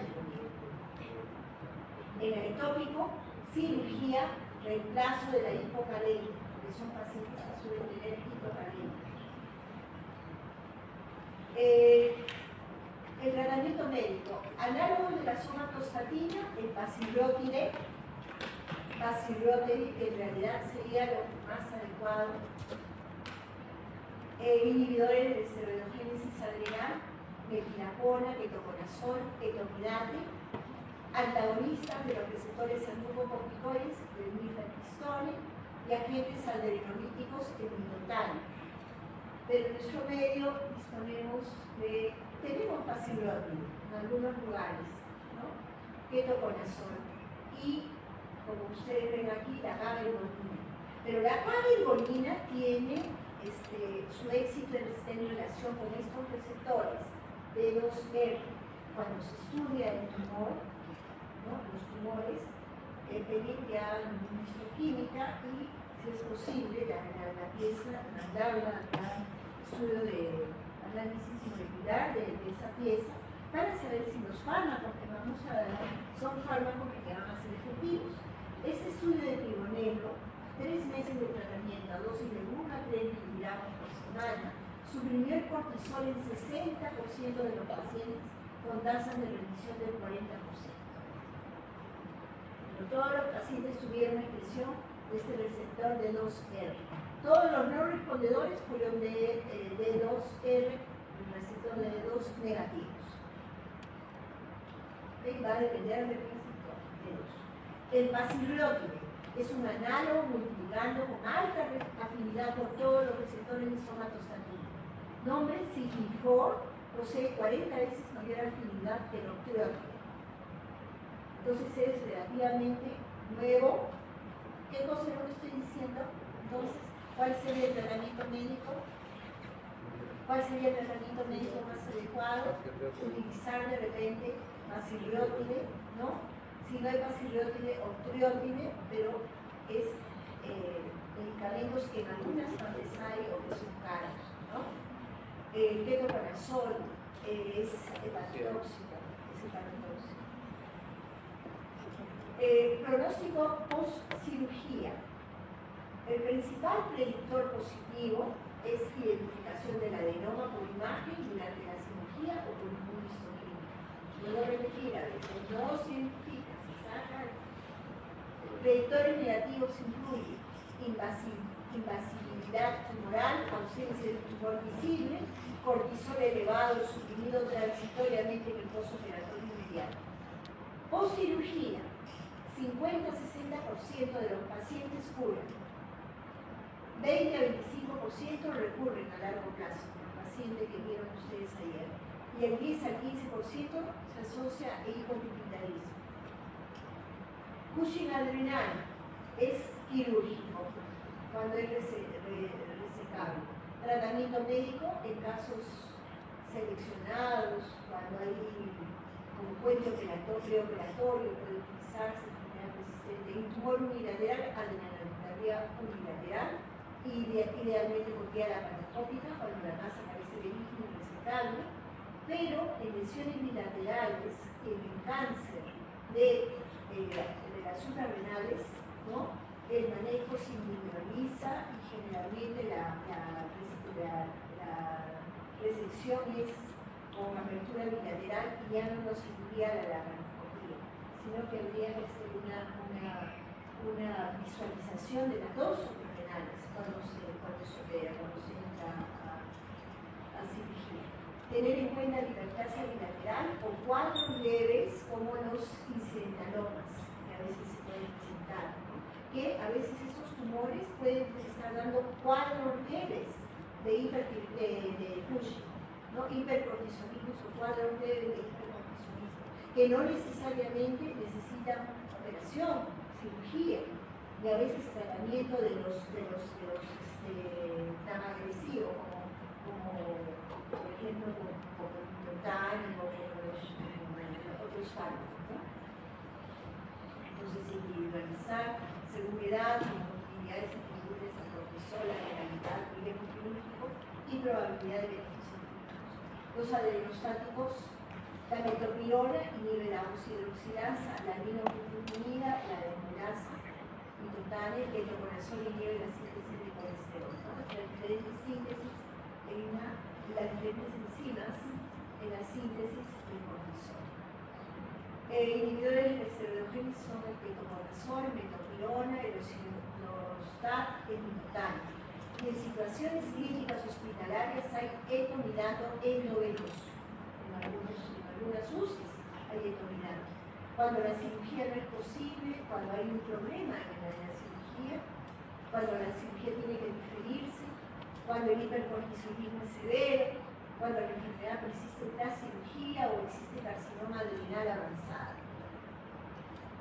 En el ectópico, cirugía, reemplazo de la hipocalemia, porque son pacientes que suelen tener hipocalemia. El tratamiento médico, análogo de la somatostatina, el pasiloide, que en realidad sería lo más adecuado, inhibidores de esteroidogénesis adrenal, metilapona, ketoconazol, ketomidate, antagonistas de los receptores angioglucocorticoides, del mifepristone, y agentes adrenolíticos en pero en nuestro medio tenemos pasiloide en algunos lugares, ¿no? Ketoconazol y, como ustedes ven aquí, la gabapentina. Pero la gabapentina tiene su éxito está en relación con estos receptores B2R. Cuando se estudia el tumor, ¿no? Los tumores, pedir que hagan histoquímica y, si es posible, la pieza, mandarla al estudio de análisis molecular de esa pieza para saber si los fármacos que vamos a dar son fármacos que van a ser efectivos. Este estudio de Pibonello, 3 meses de tratamiento a dosis de 1 a 3 miligramos por semana, suprimió el cortisol en 60% de los pacientes con tasas de remisión del 40%. Pero todos los pacientes tuvieron expresión de este receptor D2R. Todos los no respondedores fueron de D2R, el receptor de D2 negativos. Va a depender del receptor D2. El pasiloide es un análogo multiplicando con alta afinidad por todos los receptores de somatostatina. Nombre Signifor posee 40 veces mayor afinidad que el octreotide. Entonces es relativamente nuevo. ¿Qué cosa es lo que estoy diciendo? Entonces, ¿cuál sería el tratamiento médico? ¿Cuál sería el tratamiento médico más adecuado? Utilizar de repente pasiloide, ¿no? Si no hay pasiloide, octreotide, pero es medicamentos que en algunas partes hay o que son caros, ¿no? El ketoconazol es hepatotóxico, pronóstico post-cirugía. El principal predictor positivo es identificación del adenoma por imagen durante la cirugía o por un histoquímico. Puedo repetir, a veces no se identifica, se saca. Predictores negativos incluyen invasibilidad tumoral, ausencia de tumor visible, cortisol elevado suprimido transitoriamente en el postoperatorio inmediato. Post-cirugía, 50-60% de los pacientes curan. 20 a 25% recurren a largo plazo, el paciente que vieron ustedes ayer. Y el 10 al 15% se asocia a hipopituitarismo. Cushing adrenal es quirúrgico, cuando es resecable. Tratamiento médico en casos seleccionados, cuando hay un puente preoperatorio, puede utilizarse enfermedad resistente. Un tumor unilateral, adrenalopatía unilateral, y idealmente por vía laparoscópica, cuando la masa parece benigna y resecable, pero en lesiones bilaterales, en el cáncer de las suprarrenales, ¿no? El manejo se individualiza y generalmente la resección es con apertura bilateral y ya no se iría a la laparoscopía, sino que habría que hacer una visualización de las dos suprarrenales cuando se entra a cirugía. Tener en cuenta la hiperplasia bilateral o cuadros leves como los incidentalomas, que a veces se pueden presentar, ¿no? Que a veces estos tumores pueden estar dando cuadros leves de Cushing, ¿no? Hipercortisolismo o cuadros leves de hipercortisolismo, que no necesariamente necesitan operación, cirugía, y a veces tratamiento de los tan agresivos como por ejemplo como el glutáneo o los otros fármacos, ¿no? Entonces individualizar seguridad, comorbilidades atribuibles a cortisol, la legalidad, riesgo quirúrgico y probabilidad de beneficios clínicos. Los adrenostáticos, la metopirona inhibe la oxidroxilasa, la aminoglutamina, la desmolasa, mitotane, el ketoconazol inhibe la síntesis de colesterol, ¿no? Las diferentes síntesis las diferentes enzimas en la síntesis del cortisol. Inhibidores de esteroidogénesis son el ketoconazol, metopirona, el osinostat, el minotan. Y en situaciones clínicas hospitalarias hay etomidato endovenoso. En algunas UCIs hay etomidato. Cuando la cirugía no es posible, cuando hay un problema en la cirugía, cuando la cirugía tiene que diferirse, cuando el hipercortisolismo es severo, cuando la enfermedad persiste tras cirugía o existe carcinoma adrenal avanzado.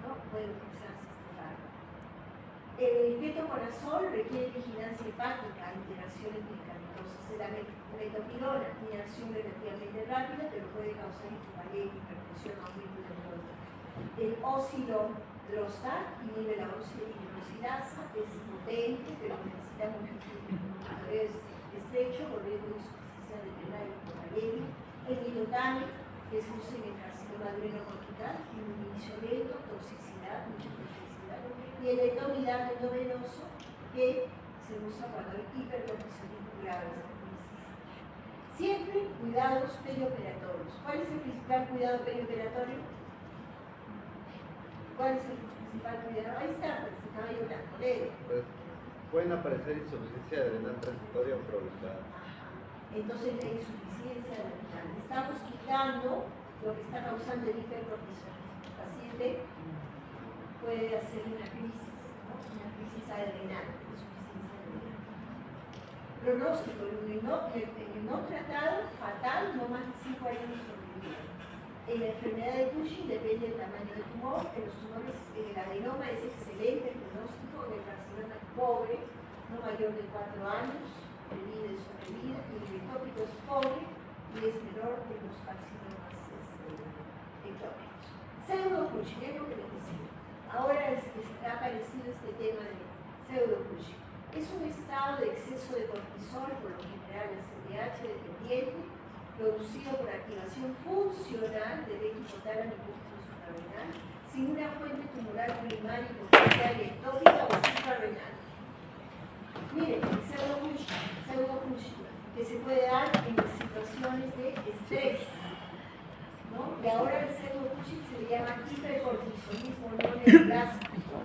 ¿No? Puede utilizarse este fármaco. El ketoconazol requiere vigilancia hepática, alteraciones medicamentosos. La metopirona tiene acción relativamente rápida, pero puede causar hipocalemia, hipertensión, aumento de dolor. El osinostat inhibe la oxidilasa, es potente, pero necesita multiplicadores estrechos, por riesgo de insuficiencia renal y hipocalemia. El minotan, que se usa en el carcinoma adrenocortical, tiene un inicio lento, toxicidad, mucha toxicidad. Y el etomidato endovenoso, que se usa cuando hay hipercortisolismo grave. Siempre cuidados perioperatorios. ¿Cuál es el principal cuidado perioperatorio? ¿Cuál es el principal cuidado? Ahí está, pues, el caballo blanco, léelo. Pues, pueden aparecer insuficiencia adrenal transitoria o prolongada. Entonces, la insuficiencia adrenal. Estamos quitando lo que está causando el hipercortisolismo. El paciente puede hacer una crisis, ¿no? Una crisis adrenal, insuficiencia adrenal. Pronóstico, el no tratado, fatal, no más de 5 años de sobrevida. En la enfermedad de Cushing depende del tamaño del tumor. En los tumores, en el adenoma es excelente el pronóstico, en el carcinoma es pobre, no mayor de 4 años, de vida y sobrevida, y el ectópico es pobre y es menor que los carcinomas ectópicos. Pseudo-Cushing, es lo que les decía. Ahora ha aparecido este tema de pseudo-Cushing. Es un estado de exceso de cortisol, por lo general es LDH dependiente, producido por activación funcional del eje hipotálamo y suprarrenal, sin una fuente tumoral primaria y potencial ectópica o suprarrenal. Miren, el pseudo-Cushing, que se puede dar en situaciones de estrés, ¿no? Y ahora el pseudo-Cushing se le llama hipercortisolismo no neoplásico.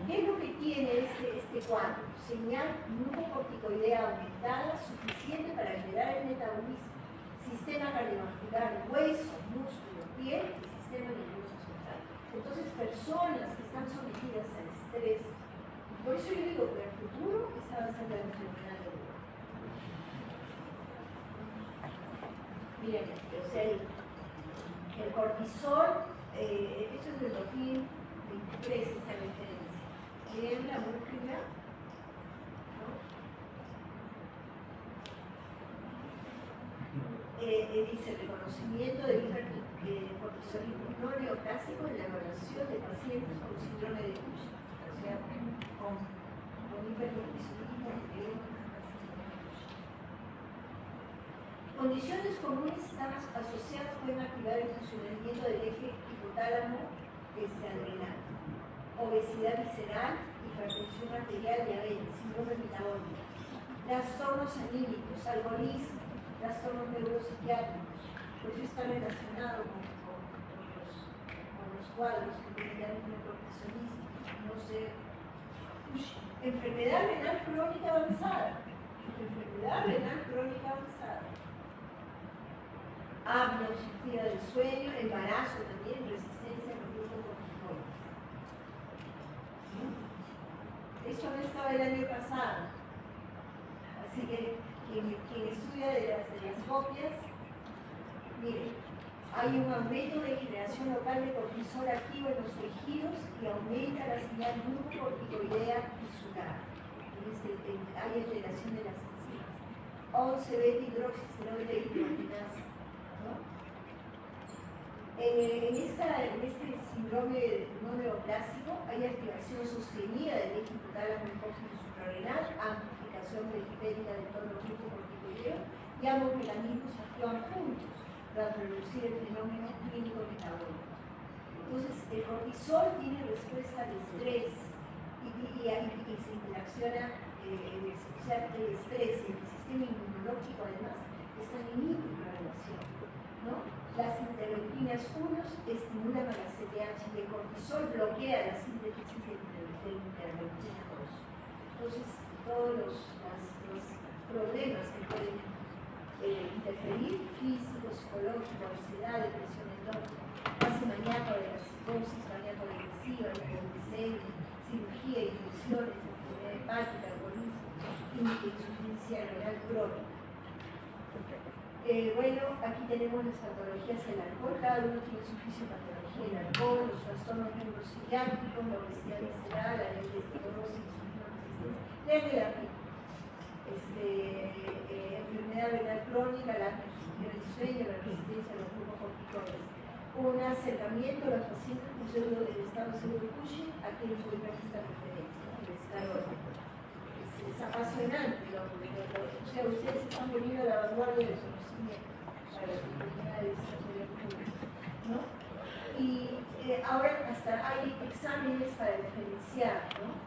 ¿Qué es lo que tiene este cuadro? Señal glucocorticoidea aumentada suficiente para alterar el metabolismo, sistema cardiovascular, hueso, músculo, piel y sistema nervioso central. Entonces, personas que están sometidas al estrés, por eso yo digo que el futuro esta va a ser la enfermedad de Europa. Miren, o sea, el cortisol, esto es del 2023, esta referencia. Miren la búsqueda, ¿no? Dice reconocimiento del hipercortisolismo no neoplásico en la evaluación de pacientes con síndrome de Cushing, o sea, con hipercortisolismo. Condiciones comunes están asociadas, pueden activar el funcionamiento del eje hipotálamo adrenal, obesidad visceral, hipertensión arterial, diabetes, síndrome metabólico, trastornos anímicos, alcoholismo, trastornos neuropsiquiátricos. Pues eso está relacionado con los cuadros que tienen hipercortisolismo, no sé, enfermedad renal crónica avanzada, apnea obstructiva del sueño, embarazo también, resistencia a los glucocorticoides. Esto no estaba el año pasado, así que quien estudia de las copias, miren, hay un aumento de generación local de cortisol activo en los tejidos y aumenta la señal glucocorticoidea tisular. Hay alteración de las enzimas. 11-beta-hidroxisteroide hidrogenasa. ¿No? En este síndrome no neoplásico hay activación sostenida del eje hipotálamo hipófisis suprarrenal, amplificación periférica del tono glucocorticoideo y ambos mecanismos actúan juntos para producir el fenómeno clínico metabólico. Entonces, el cortisol tiene respuesta al estrés y se interacciona el estrés y el sistema inmunológico, además, están en íntima relación. ¿no? Las interleuquinas 1 estimulan a la CDH y el cortisol bloquea la síntesis de interleuquina 2. Entonces, todos los problemas que pueden interferir, físico, psicológico, ansiedad, depresión endógena, fase maníaco de la psicosis, maníaco depresiva, hipoglucemia, cirugía, infecciones, enfermedad hepática, alcoholismo, insuficiencia renal crónica. Bueno, aquí tenemos las patologías del alcohol, cada uno tiene su fisiopatología del alcohol, los trastornos neuropsiquiátricos, la obesidad visceral, la osteoporosis, la diabetes, enfermedad renal crónica, la disfunción del sueño, la resistencia a los glucocorticoides. Un acercamiento a los pacientes con estado seguro de Cushing, aquí les voy a dar esta referencia, el escalón. Es apasionante, o sea, ustedes están poniendo a la vanguardia de los conocimientos para las comunidades ¿no? Y ahora hasta hay exámenes para diferenciar, ¿no?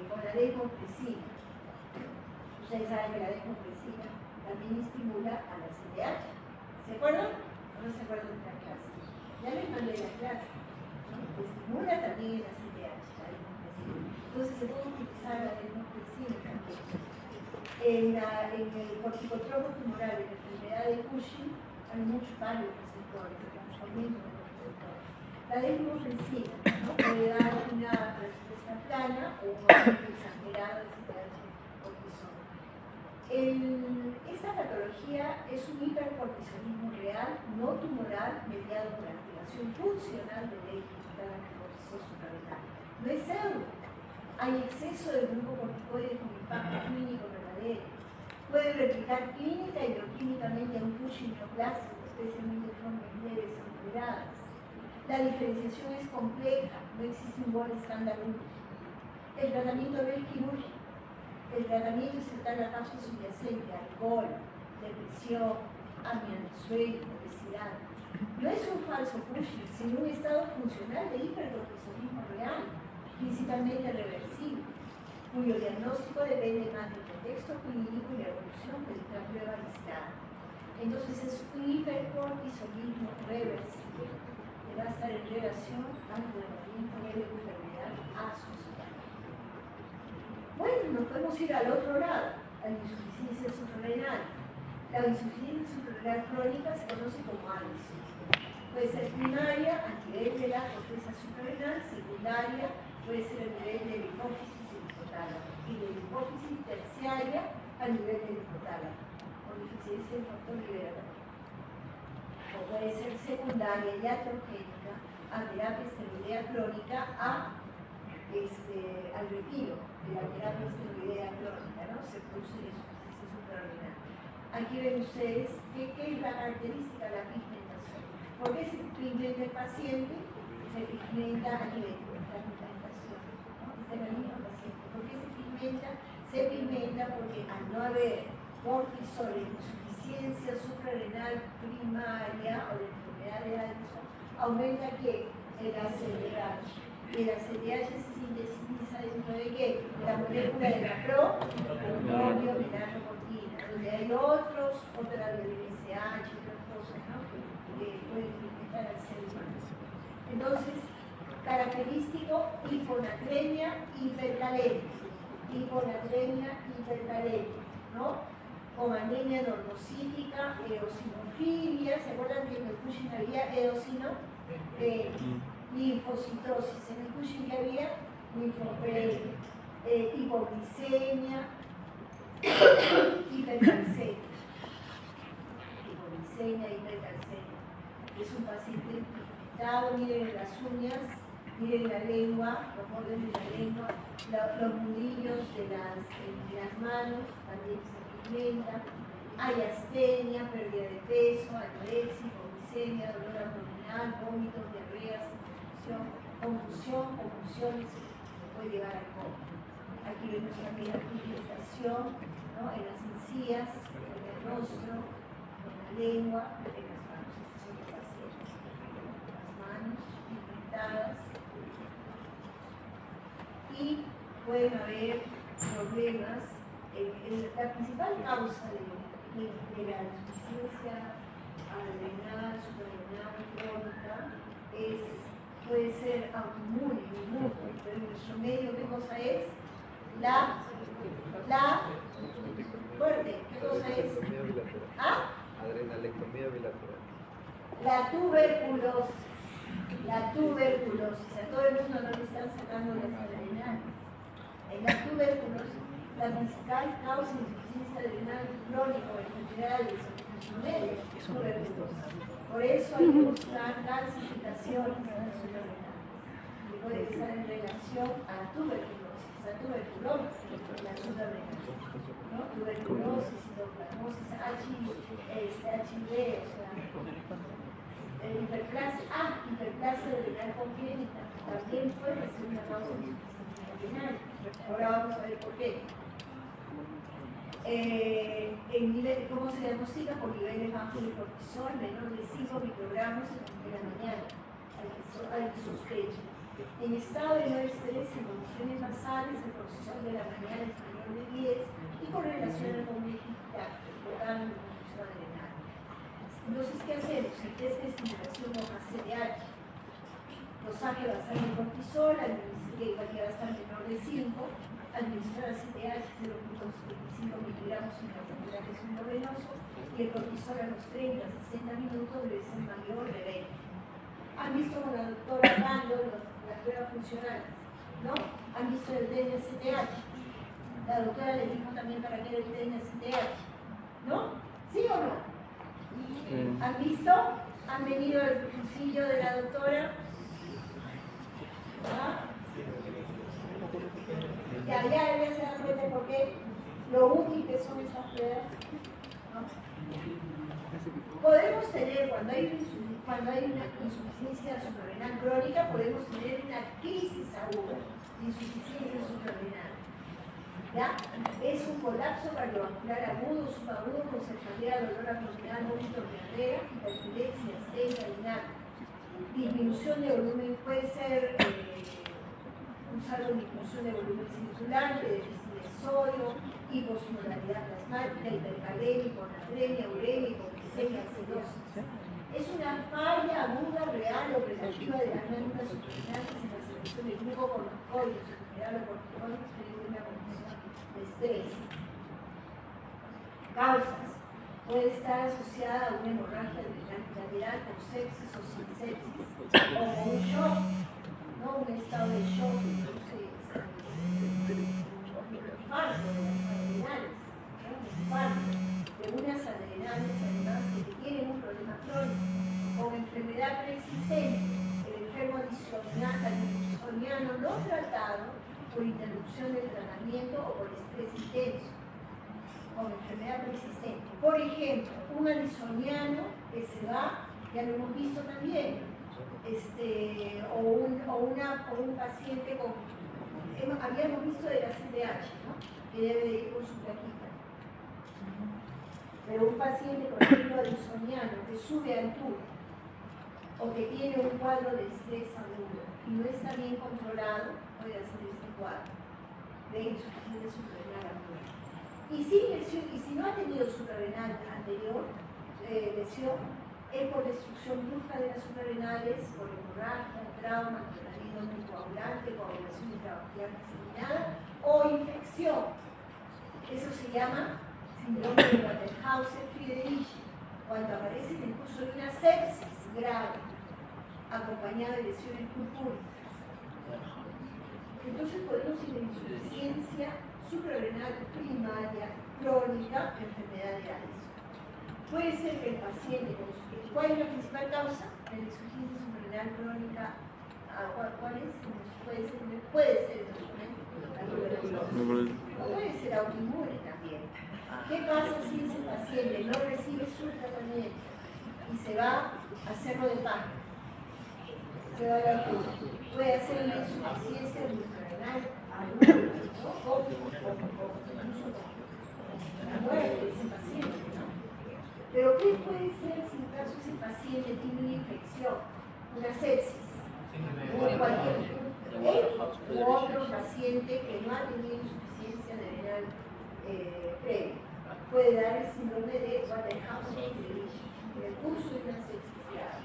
Con la desmofresina. Ustedes saben que la desmofresina también estimula a la CDH. ¿Se acuerdan? ¿O no se acuerdan de la clase? Ya les mandé la clase. ¿No? Estimula también la CDH, la desmofresina. Entonces se puede utilizar la desmofresina también. En el corticotropo tumoral, en la enfermedad de Cushing, hay muchos varios receptores, transformismo de los receptores. La desmofresina, ¿no? Puede dar una respuesta plana o un aumento exagerado de CDH cortisol. Esta patología es un hipercortisolismo real, no tumoral, mediado por activación funcional del eje cortisol suprarrenal. No es pseudo. Hay exceso de glucocorticoides con impacto clínico verdadero. Puede replicar clínica y bioquímicamente a un Cushing neoplásico, especialmente en formas leves o moderadas. La diferenciación es compleja, no existe un buen estándar único. El tratamiento no es quirúrgico. El tratamiento es tratar la causa subyacente, alcohol, depresión, apnea del sueño, obesidad. No es un falso Cushing, sino un estado funcional de hipercortisolismo real, principalmente reversible, cuyo diagnóstico depende más del contexto clínico y la evolución que de la prueba aislada. Entonces es un hipercortisolismo reversible que va a estar en relación al tratamiento de la enfermedad asociada. Bueno, nos podemos ir al otro lado, a la insuficiencia suprarrenal. La insuficiencia suprarrenal crónica se conoce como ANSI. Puede ser primaria a nivel de la corteza suprarrenal, secundaria puede ser a nivel de la hipófisis y el hipotálamo, y de la hipófisis terciaria a nivel del hipotálamo, con deficiencia del factor liberador. O puede ser secundaria y atrogénica a terapia esteroidea crónica al retiro de la terapia esteroidea crónica, ¿no? Se produce la insuficiencia suprarrenal. Aquí ven ustedes qué es la característica de la pigmentación. ¿Por qué se pigmenta el paciente? Se pigmenta a nivel de la pigmentación, ¿no? Es el mismo paciente. ¿Por qué se pigmenta? Se pigmenta porque al no haber cortisol en insuficiencia suprarrenal primaria o de enfermedad de Addison, aumenta ¿qué? El ACTH. Y la CDH se sintetiza dentro de ¿qué? La molécula de la propiomenacocortina, donde hay otra BSH, otras cosas, ¿no? que pueden infectar al ser humano. Entonces, característico, hiponatremia, hipercalemia. Hiponatremia, hipercalemia, ¿no? Con anemia normocítica, eosinofilia. ¿Se acuerdan que en el Cushing había eosino? Linfocitosis. En el Cushing que había linfopenia, hipoglicemia, hipercalcemia. Hipoglicemia, hipercalcemia. Es un paciente pigmentado, miren las uñas, miren la lengua, los bordes de la lengua, los nudillos de las manos, también se pigmentan. Hay astenia, pérdida de peso, anorexia, hipoglicemia, dolor abdominal, vómitos, diarreas, confusiones que puede llevar al coma. Aquí vemos también la pigmentación, ¿no? En las encías, en el rostro, en la lengua, en las manos. Estos son los pacientes. Las manos pigmentadas. Y pueden haber problemas. La principal causa de la insuficiencia adrenal, suprarrenal, crónica, puede ser autoinmune, inmune, pero en nuestro medio, ¿qué cosa es? La fuerte, ¿qué cosa es? Adrenalectomía bilateral. ¿Ah? Adrenalectomía bilateral. La tuberculosis. A todo el mundo no le están sacando las adrenales. En la tuberculosis, la principal causa de insuficiencia adrenal crónica o enfermedades es tuberculosis. Por eso hay que buscar calcificaciones en la zona renal, que puede estar en relación a la tuberculosis, la zona renal, ¿no? Tuberculosis, citoplasmosis, HIV, o sea, hiperplasia adrenal congénita, también puede ser una causa de insuficiencia adrenal. Ahora vamos a ver por qué. ¿Cómo se diagnostica? Por niveles bajos de cortisol, menor de 5 microgramos en la mañana, al sospecho. En estado de no estrés, en condiciones basales, el cortisol de la mañana es menor de 10 y con relación con una importante el cortisol adrenal. Entonces, ¿qué hacemos? El test de estimulación baja CDH, dosaje basal de cortisol, que va a estar menor de 5, administrar CDH 0.25 miligramos en la formulación endovenoso y el cortisol a los 30-60 minutos debe ser mayor de 20. Han visto con la doctora Pando las pruebas funcionales, ¿no? Han visto el DNCTH. La doctora les dijo también para qué era el DNCTH, ¿no? ¿Sí o no? ¿Han visto? ¿Han venido al cursillo de la doctora? ¿Ah? Ya se dan cuenta por qué lo útil que son estas pruebas, ¿no? Podemos tener, cuando hay una insuficiencia suprarrenal crónica, podemos tener una crisis aguda de insuficiencia suprarrenal. ¿Ya? Es un colapso cardiovascular agudo, subagudo, con cefalea, dolor abdominal, vómito, diarrea, hiperpiresia, astenia, renal. Disminución de volumen puede ser un saldo de disminución de volumen circulante, déficit de sodio, hiposmolaridad plasmática, hipercalemia, hiponatremia, uremia, hipoglicemia, acidosis. Es una falla aguda, real o relativa de las glándulas suprarrenales en la secreción del glucocorticoides, en general o corticoides, frente a una condición de estrés. Causas. Puede estar asociada a una hemorragia lateral con sepsis o sin sepsis, o con un shock, ¿no? Un estado de shock que produce infarto de las adrenales, ¿no? Un infarto de unas adrenales además que tienen un problema crónico, con enfermedad preexistente, el enfermo adisoniano no tratado por interrupción del tratamiento o por estrés intenso, con enfermedad preexistente. Por ejemplo, un adisoniano que se va, ya lo hemos visto también, o un paciente con, habíamos visto de la CDH, ¿no? Que debe de ir con su plaquita. Pero un paciente, por ejemplo, adisoniano, que sube altura, o que tiene un cuadro de estrés agudo y no está bien controlado, puede hacer este cuadro de insuficiencia suprarrenal aguda. Y si no ha tenido suprarrenal anterior, lesión, es por destrucción brusca de las suprarrenales, por hemorragia, trauma, tratamiento anticoagulante, coagulación intravascular diseminada o infección. Eso se llama síndrome de Waterhausen-Friedrich, cuando aparece en el curso de una sepsis grave, acompañada de lesiones purpúricas. Entonces podemos ir en insuficiencia suprarrenal primaria, crónica, enfermedad de Addison. Puede ser que el paciente, ¿cuál es la principal causa de la insuficiencia suprarrenal crónica? ¿Cuál es? Puede ser la tuberculosis. Puede ser autoinmune también. ¿Qué pasa si ese paciente no recibe su tratamiento y se va a Cerro de Pájaro? Se va a la altura. Puede hacer una insuficiencia suprarrenal aguda, ¿no? O incluso la muerte de ese paciente, ¿no? Pero ¿qué puede ser si en caso ese paciente tiene una infección, una sepsis, o cualquier u otro paciente que no ha tenido insuficiencia adrenal previa? Puede dar el síndrome de Waterhausen-Friedrich. en el curso de una sepsis grave,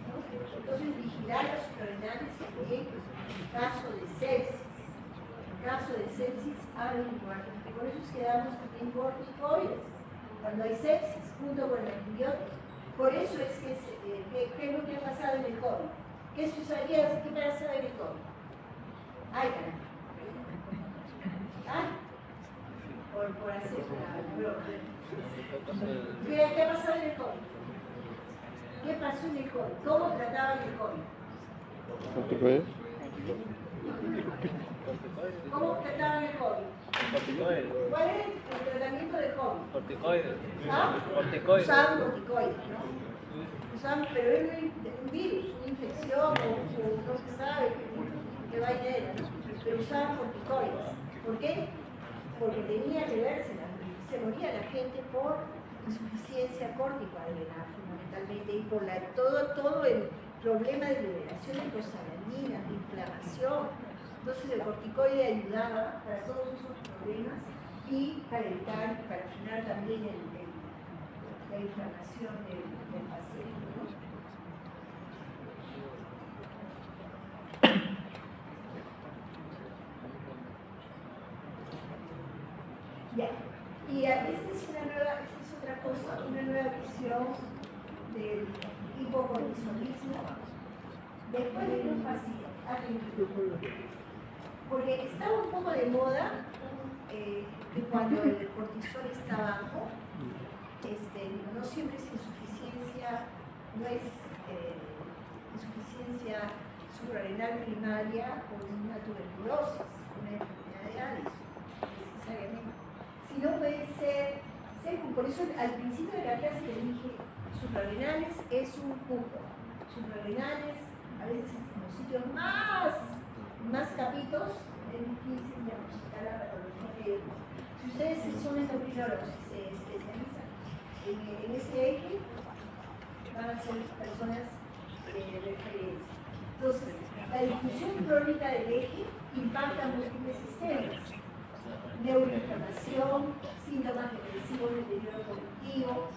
¿no? Entonces, vigilar los suprarrenales también en caso de sepsis. En caso de sepsis, averiguar. Por eso es que damos también corticoides cuando hay sepsis, junto con el antibiótico. Por eso es que, ¿qué es lo que ha pasado en el COVID? ¿Qué sucedía? ¿Qué pasó en el COVID? Ay, caramba. ¿Ah? Por hacer una broma. ¿Qué ha pasado en el COVID? ¿Qué pasó en el COVID? ¿Cómo trataban el COVID? ¿Corticoides? ¿Cómo trataban el COVID? Corticoides. ¿Cuál es el tratamiento del COVID? Corticoides. ¿Ah? Corticoides. Usaban corticoides, ¿no? Usaban, pero es un virus, una infección, o no se sabe qué vaina era, ¿no? Pero usaban corticoides. ¿Por qué? Porque tenía que verse, se moría la gente por insuficiencia córtico-adrenal, fundamentalmente, y por todo el problema de liberación de prostaglandinas, de inflamación. Entonces el corticoide ayudaba para todos esos problemas y para evitar, para frenar también la inflamación del paciente, ¿no? Ya. Y esta es otra cosa, una nueva visión del hipocortisolismo después de los pacientes. Porque estaba un poco de moda que cuando el cortisol está bajo, no siempre es insuficiencia, no es insuficiencia suprarrenal primaria o una tuberculosis, una enfermedad de Addison, necesariamente. Sino puede ser, por eso al principio de la clase le dije, suprarrenales es un punto. Suprarrenales, a veces en los sitios más capitos, es difícil diagnosticar la patología que si ustedes son endocrinólogos y se especializan en ese eje, van a ser personas de referencia. Entonces, la disfunción crónica del eje impacta múltiples sistemas. Neuroinflamación, síntomas depresivos de deterioro cognitivo,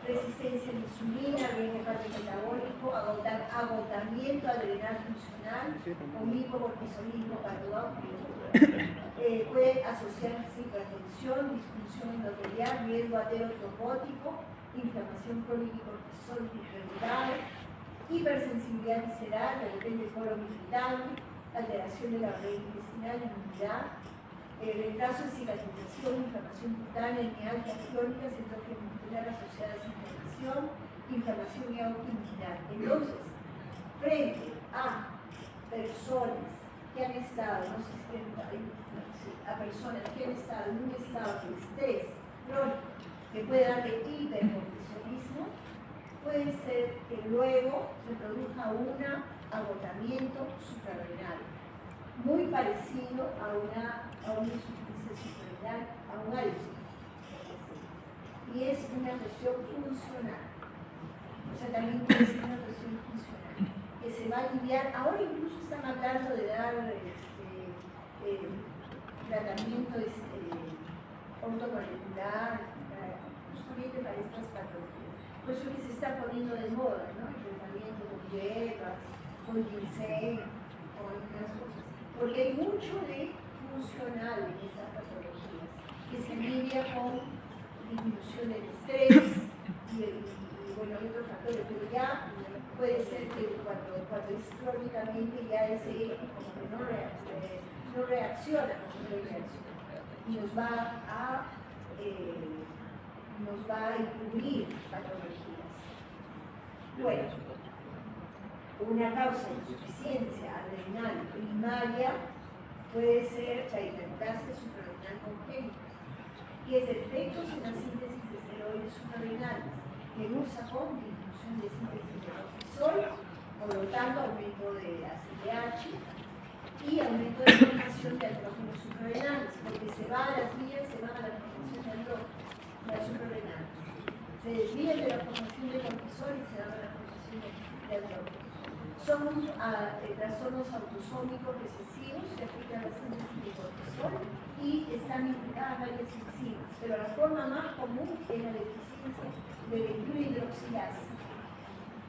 resistencia a la insulina, riesgo cardiometabólico, agotamiento adrenal funcional, o hipocortisolismo puede asociarse a hipertensión, disfunción endotelial, riesgo aterotropótico, inflamación crónica y cortisol irregular, hipersensibilidad visceral, de repente colon irritable, alteración de la barrera intestinal, inmunidad, retraso en cicatrización, inflamación cutánea, nealgias crónicas, síndrome muscular asociadas a inflamación, inflamación y autoinmunidad. Entonces, frente a personas que han estado, no sé si a personas que han estado en un estado de estrés crónico que puede darle hipercortisolismo, puede ser que luego se produzca un agotamiento suprarrenal, muy parecido a una insuficiencia suprarrenal, a un Addison. Y es una cuestión funcional. O sea, también puede ser una cuestión funcional, que se va a aliviar. Ahora incluso están hablando de dar tratamiento ortomolecular, justamente para estas patologías. Por eso que se está poniendo de moda, ¿no? El tratamiento con hierbas, con ginseng, con algunas cosas. Porque hay mucho de funcional en estas patologías, que se alivia con disminución del estrés y bueno, otros factores, pero ya puede ser que cuando es crónicamente ya ese eje como que no reacciona como debe reaccionar y nos va a incluir patologías. Bueno, una causa de insuficiencia adrenal primaria puede ser la hiperplasia suprarrenal congénita, que es defectos en la síntesis de esteroides suprarrenales, que usa con disminución de síntesis de cortisol, por lo tanto aumento de ACTH y aumento de formación de andrógenos suprarrenales, porque se va a las vías, se va a la formación de andrógenos, la suprarrenal. Se desvían de la formación de cortisol y se van a la formación de andrógenos. Son trastornos autosómicos recesivos que afectan la síntesis de cortisol y están implicadas varias enzimas, pero la forma más común es la deficiencia de 21-hidroxilasa.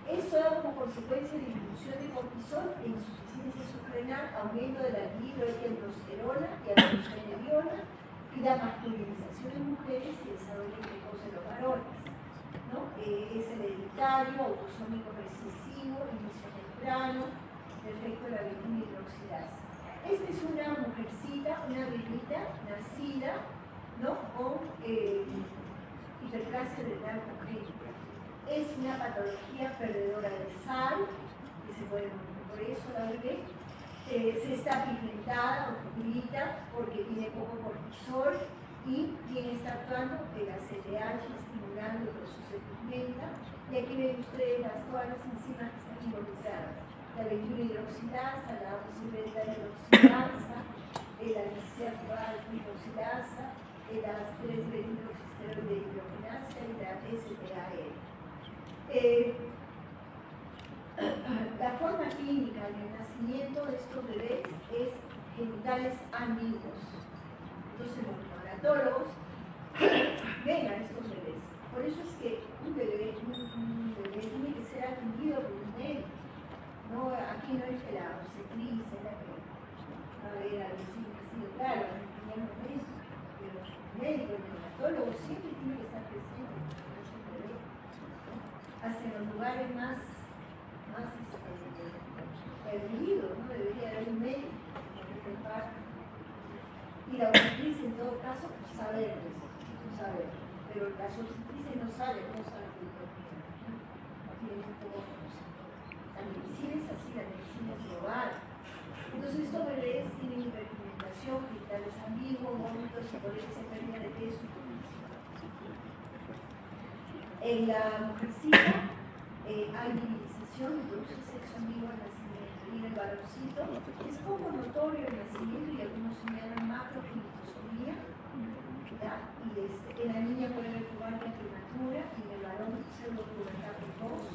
Esto da como consecuencia de disminución de cortisol e insuficiencia suprarrenal, aumento de la dihidroetilprosterona y androstenediona, y la masculinización en mujeres y desarrollo precoz en los varones, ¿no? Es hereditario, autosómico recesivo, inicio temprano, efecto de la 21-hidroxilasa. Esta es una mujercita, una bebita nacida, ¿no? Con hiperplasia renal congénita. Es una patología perdedora de sal, que se puede morir por eso la bebé. Se está pigmentada, oscurita, porque tiene poco cortisol y quien está actuando el ACTH estimulando el proceso de pigmenta. Y aquí ven ustedes todas las enzimas que están involucradas: la 21-hidroxilasa, la 2-beta-hidroxilasa, la hidroxilasa, las 3-beta-hidroxisteroide hidrogenasa y la STAR. La forma clínica del nacimiento de estos bebés es genitales ambiguos. Entonces los neonatólogos ven a estos bebés. Por eso es que un bebé tiene que ser atendido por un médico. No, aquí no es que la obstetricia es la que va a ver al recién nacido, claro, no es médico, pero el médico, el neonatólogo siempre tiene que estar presente con ese bebé, ¿no? Hasta en los lugares más perdidos, ¿no? Debería haber un médico que prepara. Y la obstetricia en todo caso, pues saber, pero las obstetricias no saben el producto, no tienen un poco conocimiento. La medicina es así, la medicina es global. Entonces estos bebés tienen hiperpigmentación, genitales ambiguos, vómitos, hiporesia, pérdida de peso. En la mujercita hay virilización, produce sexo ambiguo al nacimiento. Y en el varoncito es poco notorio el nacimiento y algunos señalan macrofinitosomía. Y en la niña puede haber pubertad prematura y en el varón pseudopubertad precoz.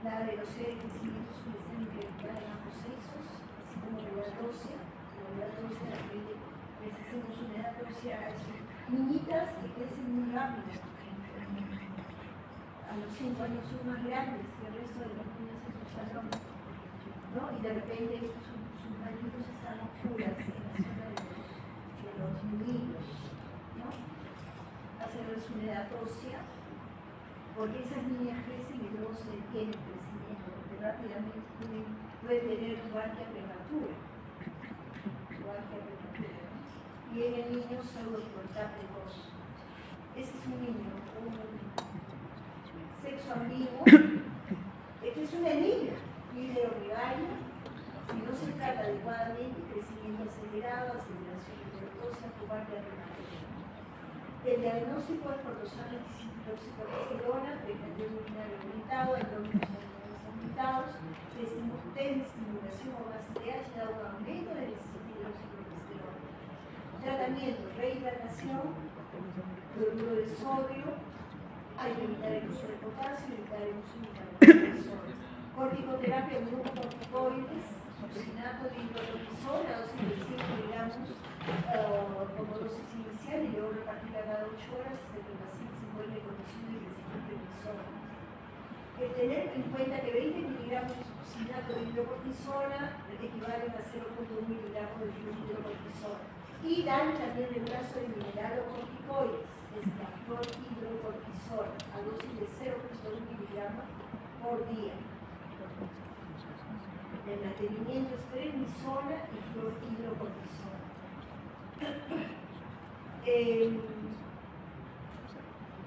La velocidad de crecimiento suele ser incremental en ambos sexos, así como la edad ósea. La edad ósea, les hacemos una edad ósea a esas niñitas que crecen muy rápido. A los 5 años son más grandes que el resto de las niñas en su salón, ¿no? Y de repente sus manitos están oscuras en la zona de los niños, ¿no? Hacerles una edad ósea, porque esas niñas crecen y luego se detienen el crecimiento, porque rápidamente pueden tener pubertad prematura, ¿no? Y en el niño pseudopubertad precoz. Ese es un niño, sexo ambiguo, esta es una niña, libre ovivaria, si no se trata adecuadamente, crecimiento acelerado, aceleración hipertóxica, pubertad prematura. El diagnóstico es por dosaje de hidroxicortisona, precandión urinario aumentado, endógenos aumentados, test de estimulación o base de H da un aumento de hidroxicortisona. Tratamiento: rehidratación, cloruro de sodio, hay que evitar el uso de potasio, evitar el uso de carbonato de sodio. Corticoterapia, glucocorticoides, succinato de hidrocortisona, dosis de 100 miligramos como dosis inicial y luego repartirla cada 8 horas hasta que el paciente se encuentre en condición de crecimiento emisora. Tener en cuenta que 20 miligramos de succinato de hidrocortisona equivalen a 0,1 miligramos de hidrocortisona. Y dan también el brazo de mineralocorticoides, es la fluorhidrocortisona, a dosis de 0,1 miligramos por día. El mantenimiento es prednisona y fluorhidrocortisona.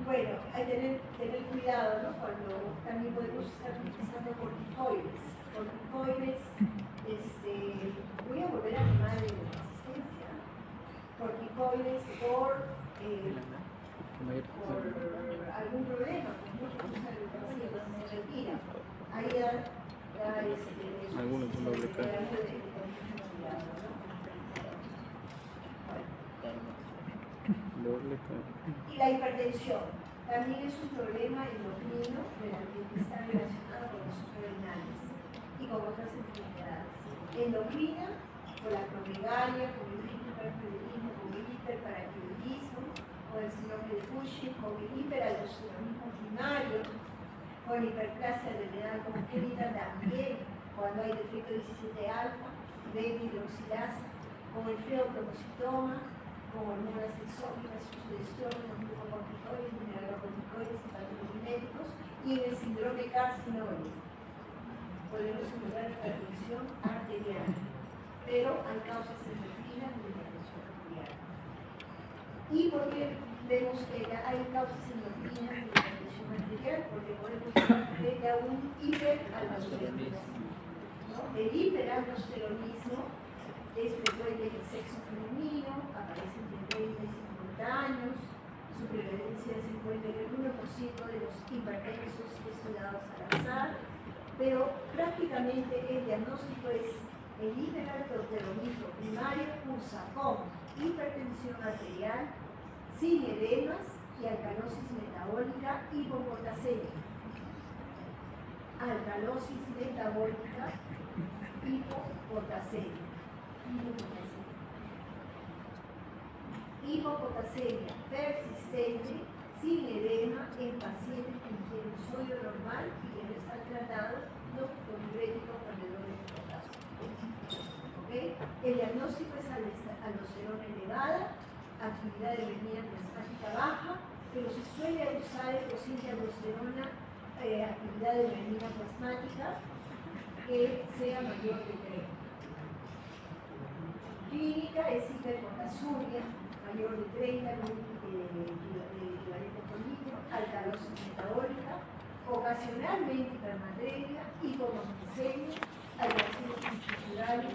Bueno, hay que tener cuidado, ¿no? Cuando también podemos estar utilizando corticoides. Voy a volver a mi madre de resistencia. Corticoides por algún problema, por muchas cosas que se retira. Ahí algunos son doble K. Y la hipertensión también es un problema endocrino que está relacionado con los suprarrenales y con otras enfermedades. Endocrina, con la acromegalia, con el con el hiperaldosteronismo primario, con hiperplasia adrenal congénita también, cuando hay defecto 17-alfa, beta-hidroxilasa, con el feocromocitoma, con hormonas exógenas, sugestión, glucocorticoides, mineralocorticoides, hepatomiméticos, y en el síndrome carcinógeno. Podemos encontrar hipertensión arterial, pero hay causas endocrinas de hipertensión arterial. ¿Y por qué vemos que hay causas endocrinas de hipertensión arterial? Porque podemos hablar frente a un hiperaldosteronismo, ¿no? El hiperaldosteronismo es frecuente en el sexo femenino, aparece entre 30 y 50 años, su prevalencia se encuentra en el 1% de los hipertensos estudiados al azar, pero prácticamente el diagnóstico es el hiperaldosteronismo primario cursa con hipertensión arterial, sin edemas y alcalosis metabólica hipopotasemia. Alcalosis metabólica hipopotasemia. Hipopotasemia persistente sin edema en pacientes que tienen sodio normal y que no están tratados con diuréticos perdedores de potasio. ¿Okay? El diagnóstico es aldosterona elevada, actividad de membrana plasmática baja, pero se suele usar el cociente aldosterona, actividad de membrana plasmática que sea mayor de 3. Clínica es hiperpotasuria, mayor de 30 equivalente por litro, alcalosis metabólica, ocasionalmente hipernatremia, hipomagnesemia, alteraciones estructurales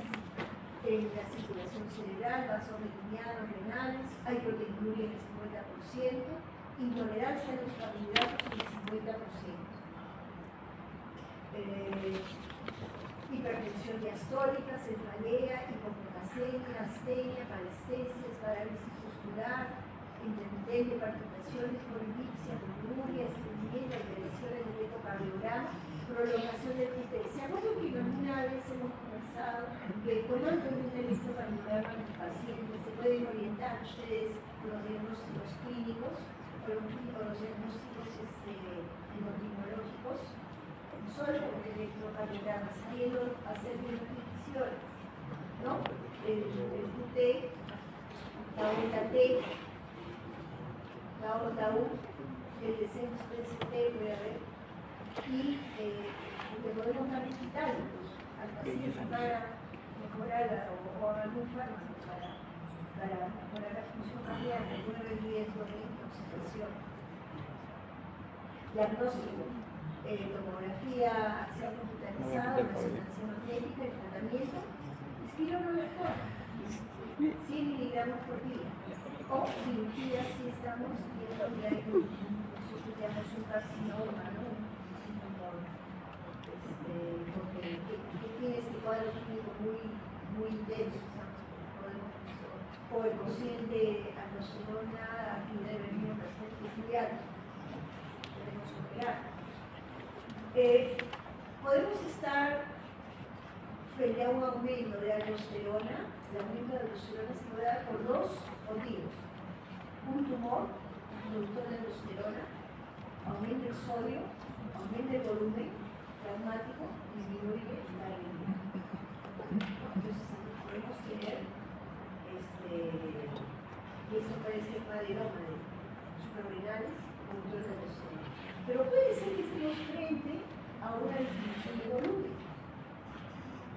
en la circulación cerebral, vasos retinianos, renales, hay proteinuria en el 50%, intolerancia a los carbohidratos en el 50%. Hipertensión diastólica, cefalea, hipopotasemia, astenia, parestesias, parálisis muscular, intermitente, palpitaciones, polipsia, poliuria, estreñimiento, alteraciones del electrocardiograma, prolongación del TTS. Se acuerdan que una vez hemos conversado que con alto nivel de electrocardiograma en los pacientes se pueden orientar ustedes con los diagnósticos clínicos o los diagnósticos endocrinológicos solo con el electrocardiograma, sabiendo hacer bien mediciones, ¿no? El QT, la OTA-T, la OTA-U, el descenso del CT, puede haber, y le podemos dar hospital al paciente para mejorar o algún fármaco para mejorar la función cardíaca, algún riesgo de intoxicación. Diagnóstico. Tomografía axial computarizada, resonancia magnética, el tratamiento, espironolactona, 100 miligramos por día, o cirugía si estamos viendo que hay un carcinoma, ¿no? Porque tiene este cuadro clínico muy intenso, o el cociente aldosterona, actividad de veneno plasmática podemos operar. Podemos estar frente a un aumento de aldosterona. El aumento de aldosterona se puede dar por dos motivos: un tumor, productor de aldosterona, aumenta el sodio, aumenta el volumen plasmático, disminuye la anemia. Entonces podemos tener y eso puede ser un adenoma de suprarrenales, productor de aldosterona. Pero puede ser que estemos frente a una disminución de volumen.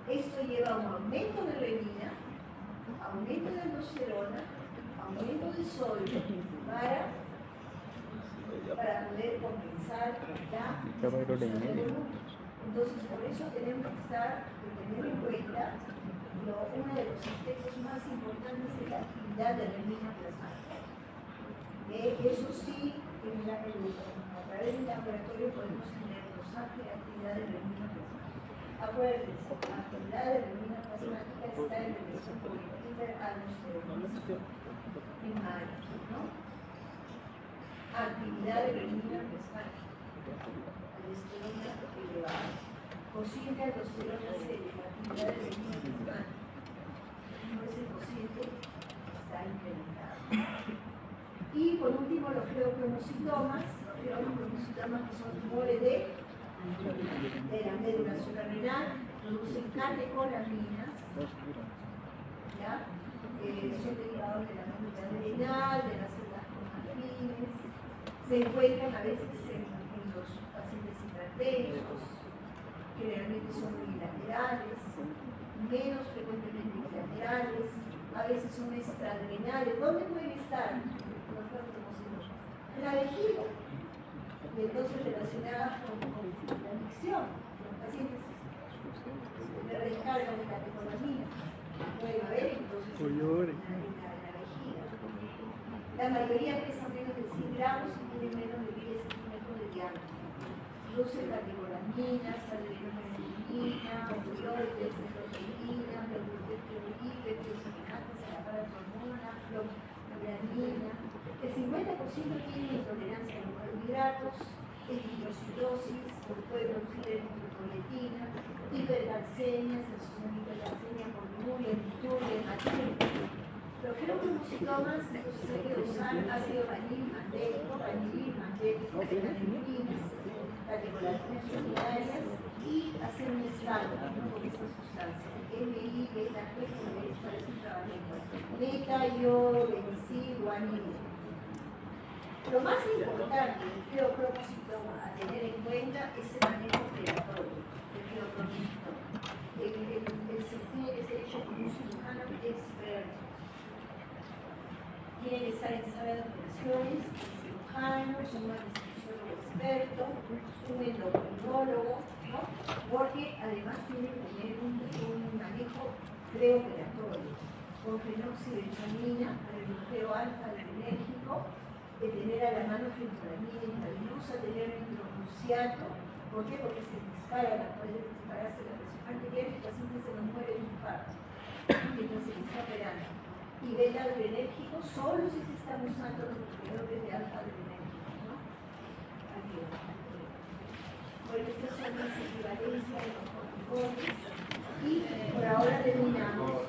Esto lleva a un aumento de renina, aumento de aldosterona, aumento de sodio para poder compensar la disminución de volumen. Entonces, por eso tenemos que tener en cuenta uno de los aspectos más importantes de la actividad de renina plasmática. Eso sí, a través del laboratorio podemos tener los ángeles de actividad de renina plasmática. Acuérdense, la actividad de renina plasmática está en relación con el hiperaldosteronismo primario, ¿no? Actividad de renina plasmática, aldosterona elevada, cociente aldosterona seria, actividad de renina plasmática. Ese cociente está incrementado. Y por último, último, los feocromocitomas que son tumores de la médula suprarrenal, producen catecolaminas, ¿ya? Son derivados de la médula adrenal, de las células afines, se encuentran a veces en los pacientes hipertensos, generalmente son unilaterales, menos frecuentemente bilaterales, a veces son extraadrenales. ¿Dónde pueden estar? En la vejiga, y entonces relacionadas con la adicción, los pacientes de recarga de catecolaminas, pueden haber entonces en la vejiga. La mayoría pesan menos de 100 gramos y tienen menos de 10 centímetros de diámetro. Producen catecolaminas, adrenomelanina, opioides, proteína, biotiroxinatas, hormona, floranina. El 50% tiene intolerancia a los carbohidratos, eritrocitosis, puede producir eritropoyetina, hipercalcemia, hipercalcemia por urea, bituria, hematímia. Los feocromocitomas entonces hay que usar ácido vanilín-mandélico, betanefinas, catecolaminas secundarias y hacer un escándalo con estas sustancias. MI, beta, G, como les parece un trabajo. Beta, yodo, bencil, guanilo. Lo más importante del feocromocitoma a tener en cuenta es el manejo operatorio del feocromocitoma. Se tiene que ser hecho por un cirujano experto. Tiene que estar en sala de operaciones, cirujano, un anestesiólogo experto, un endocrinólogo, ¿no? Porque además tiene que tener un manejo preoperatorio con fenoxibenzamina para el bloqueo alfa-adrenérgico, de tener a la mano fentolamina intravenosa, tener nitrogluciato. ¿Por qué? Porque se dispara, puede dispararse la presión arterial y el paciente se nos muere de un infarto mientras se le está operando. Y beta-adrenérgico solo si se están usando los bloqueadores de alfa-adrenérgico, ¿no? Bueno, estas son las equivalencias de los corticoides y por ahora terminamos.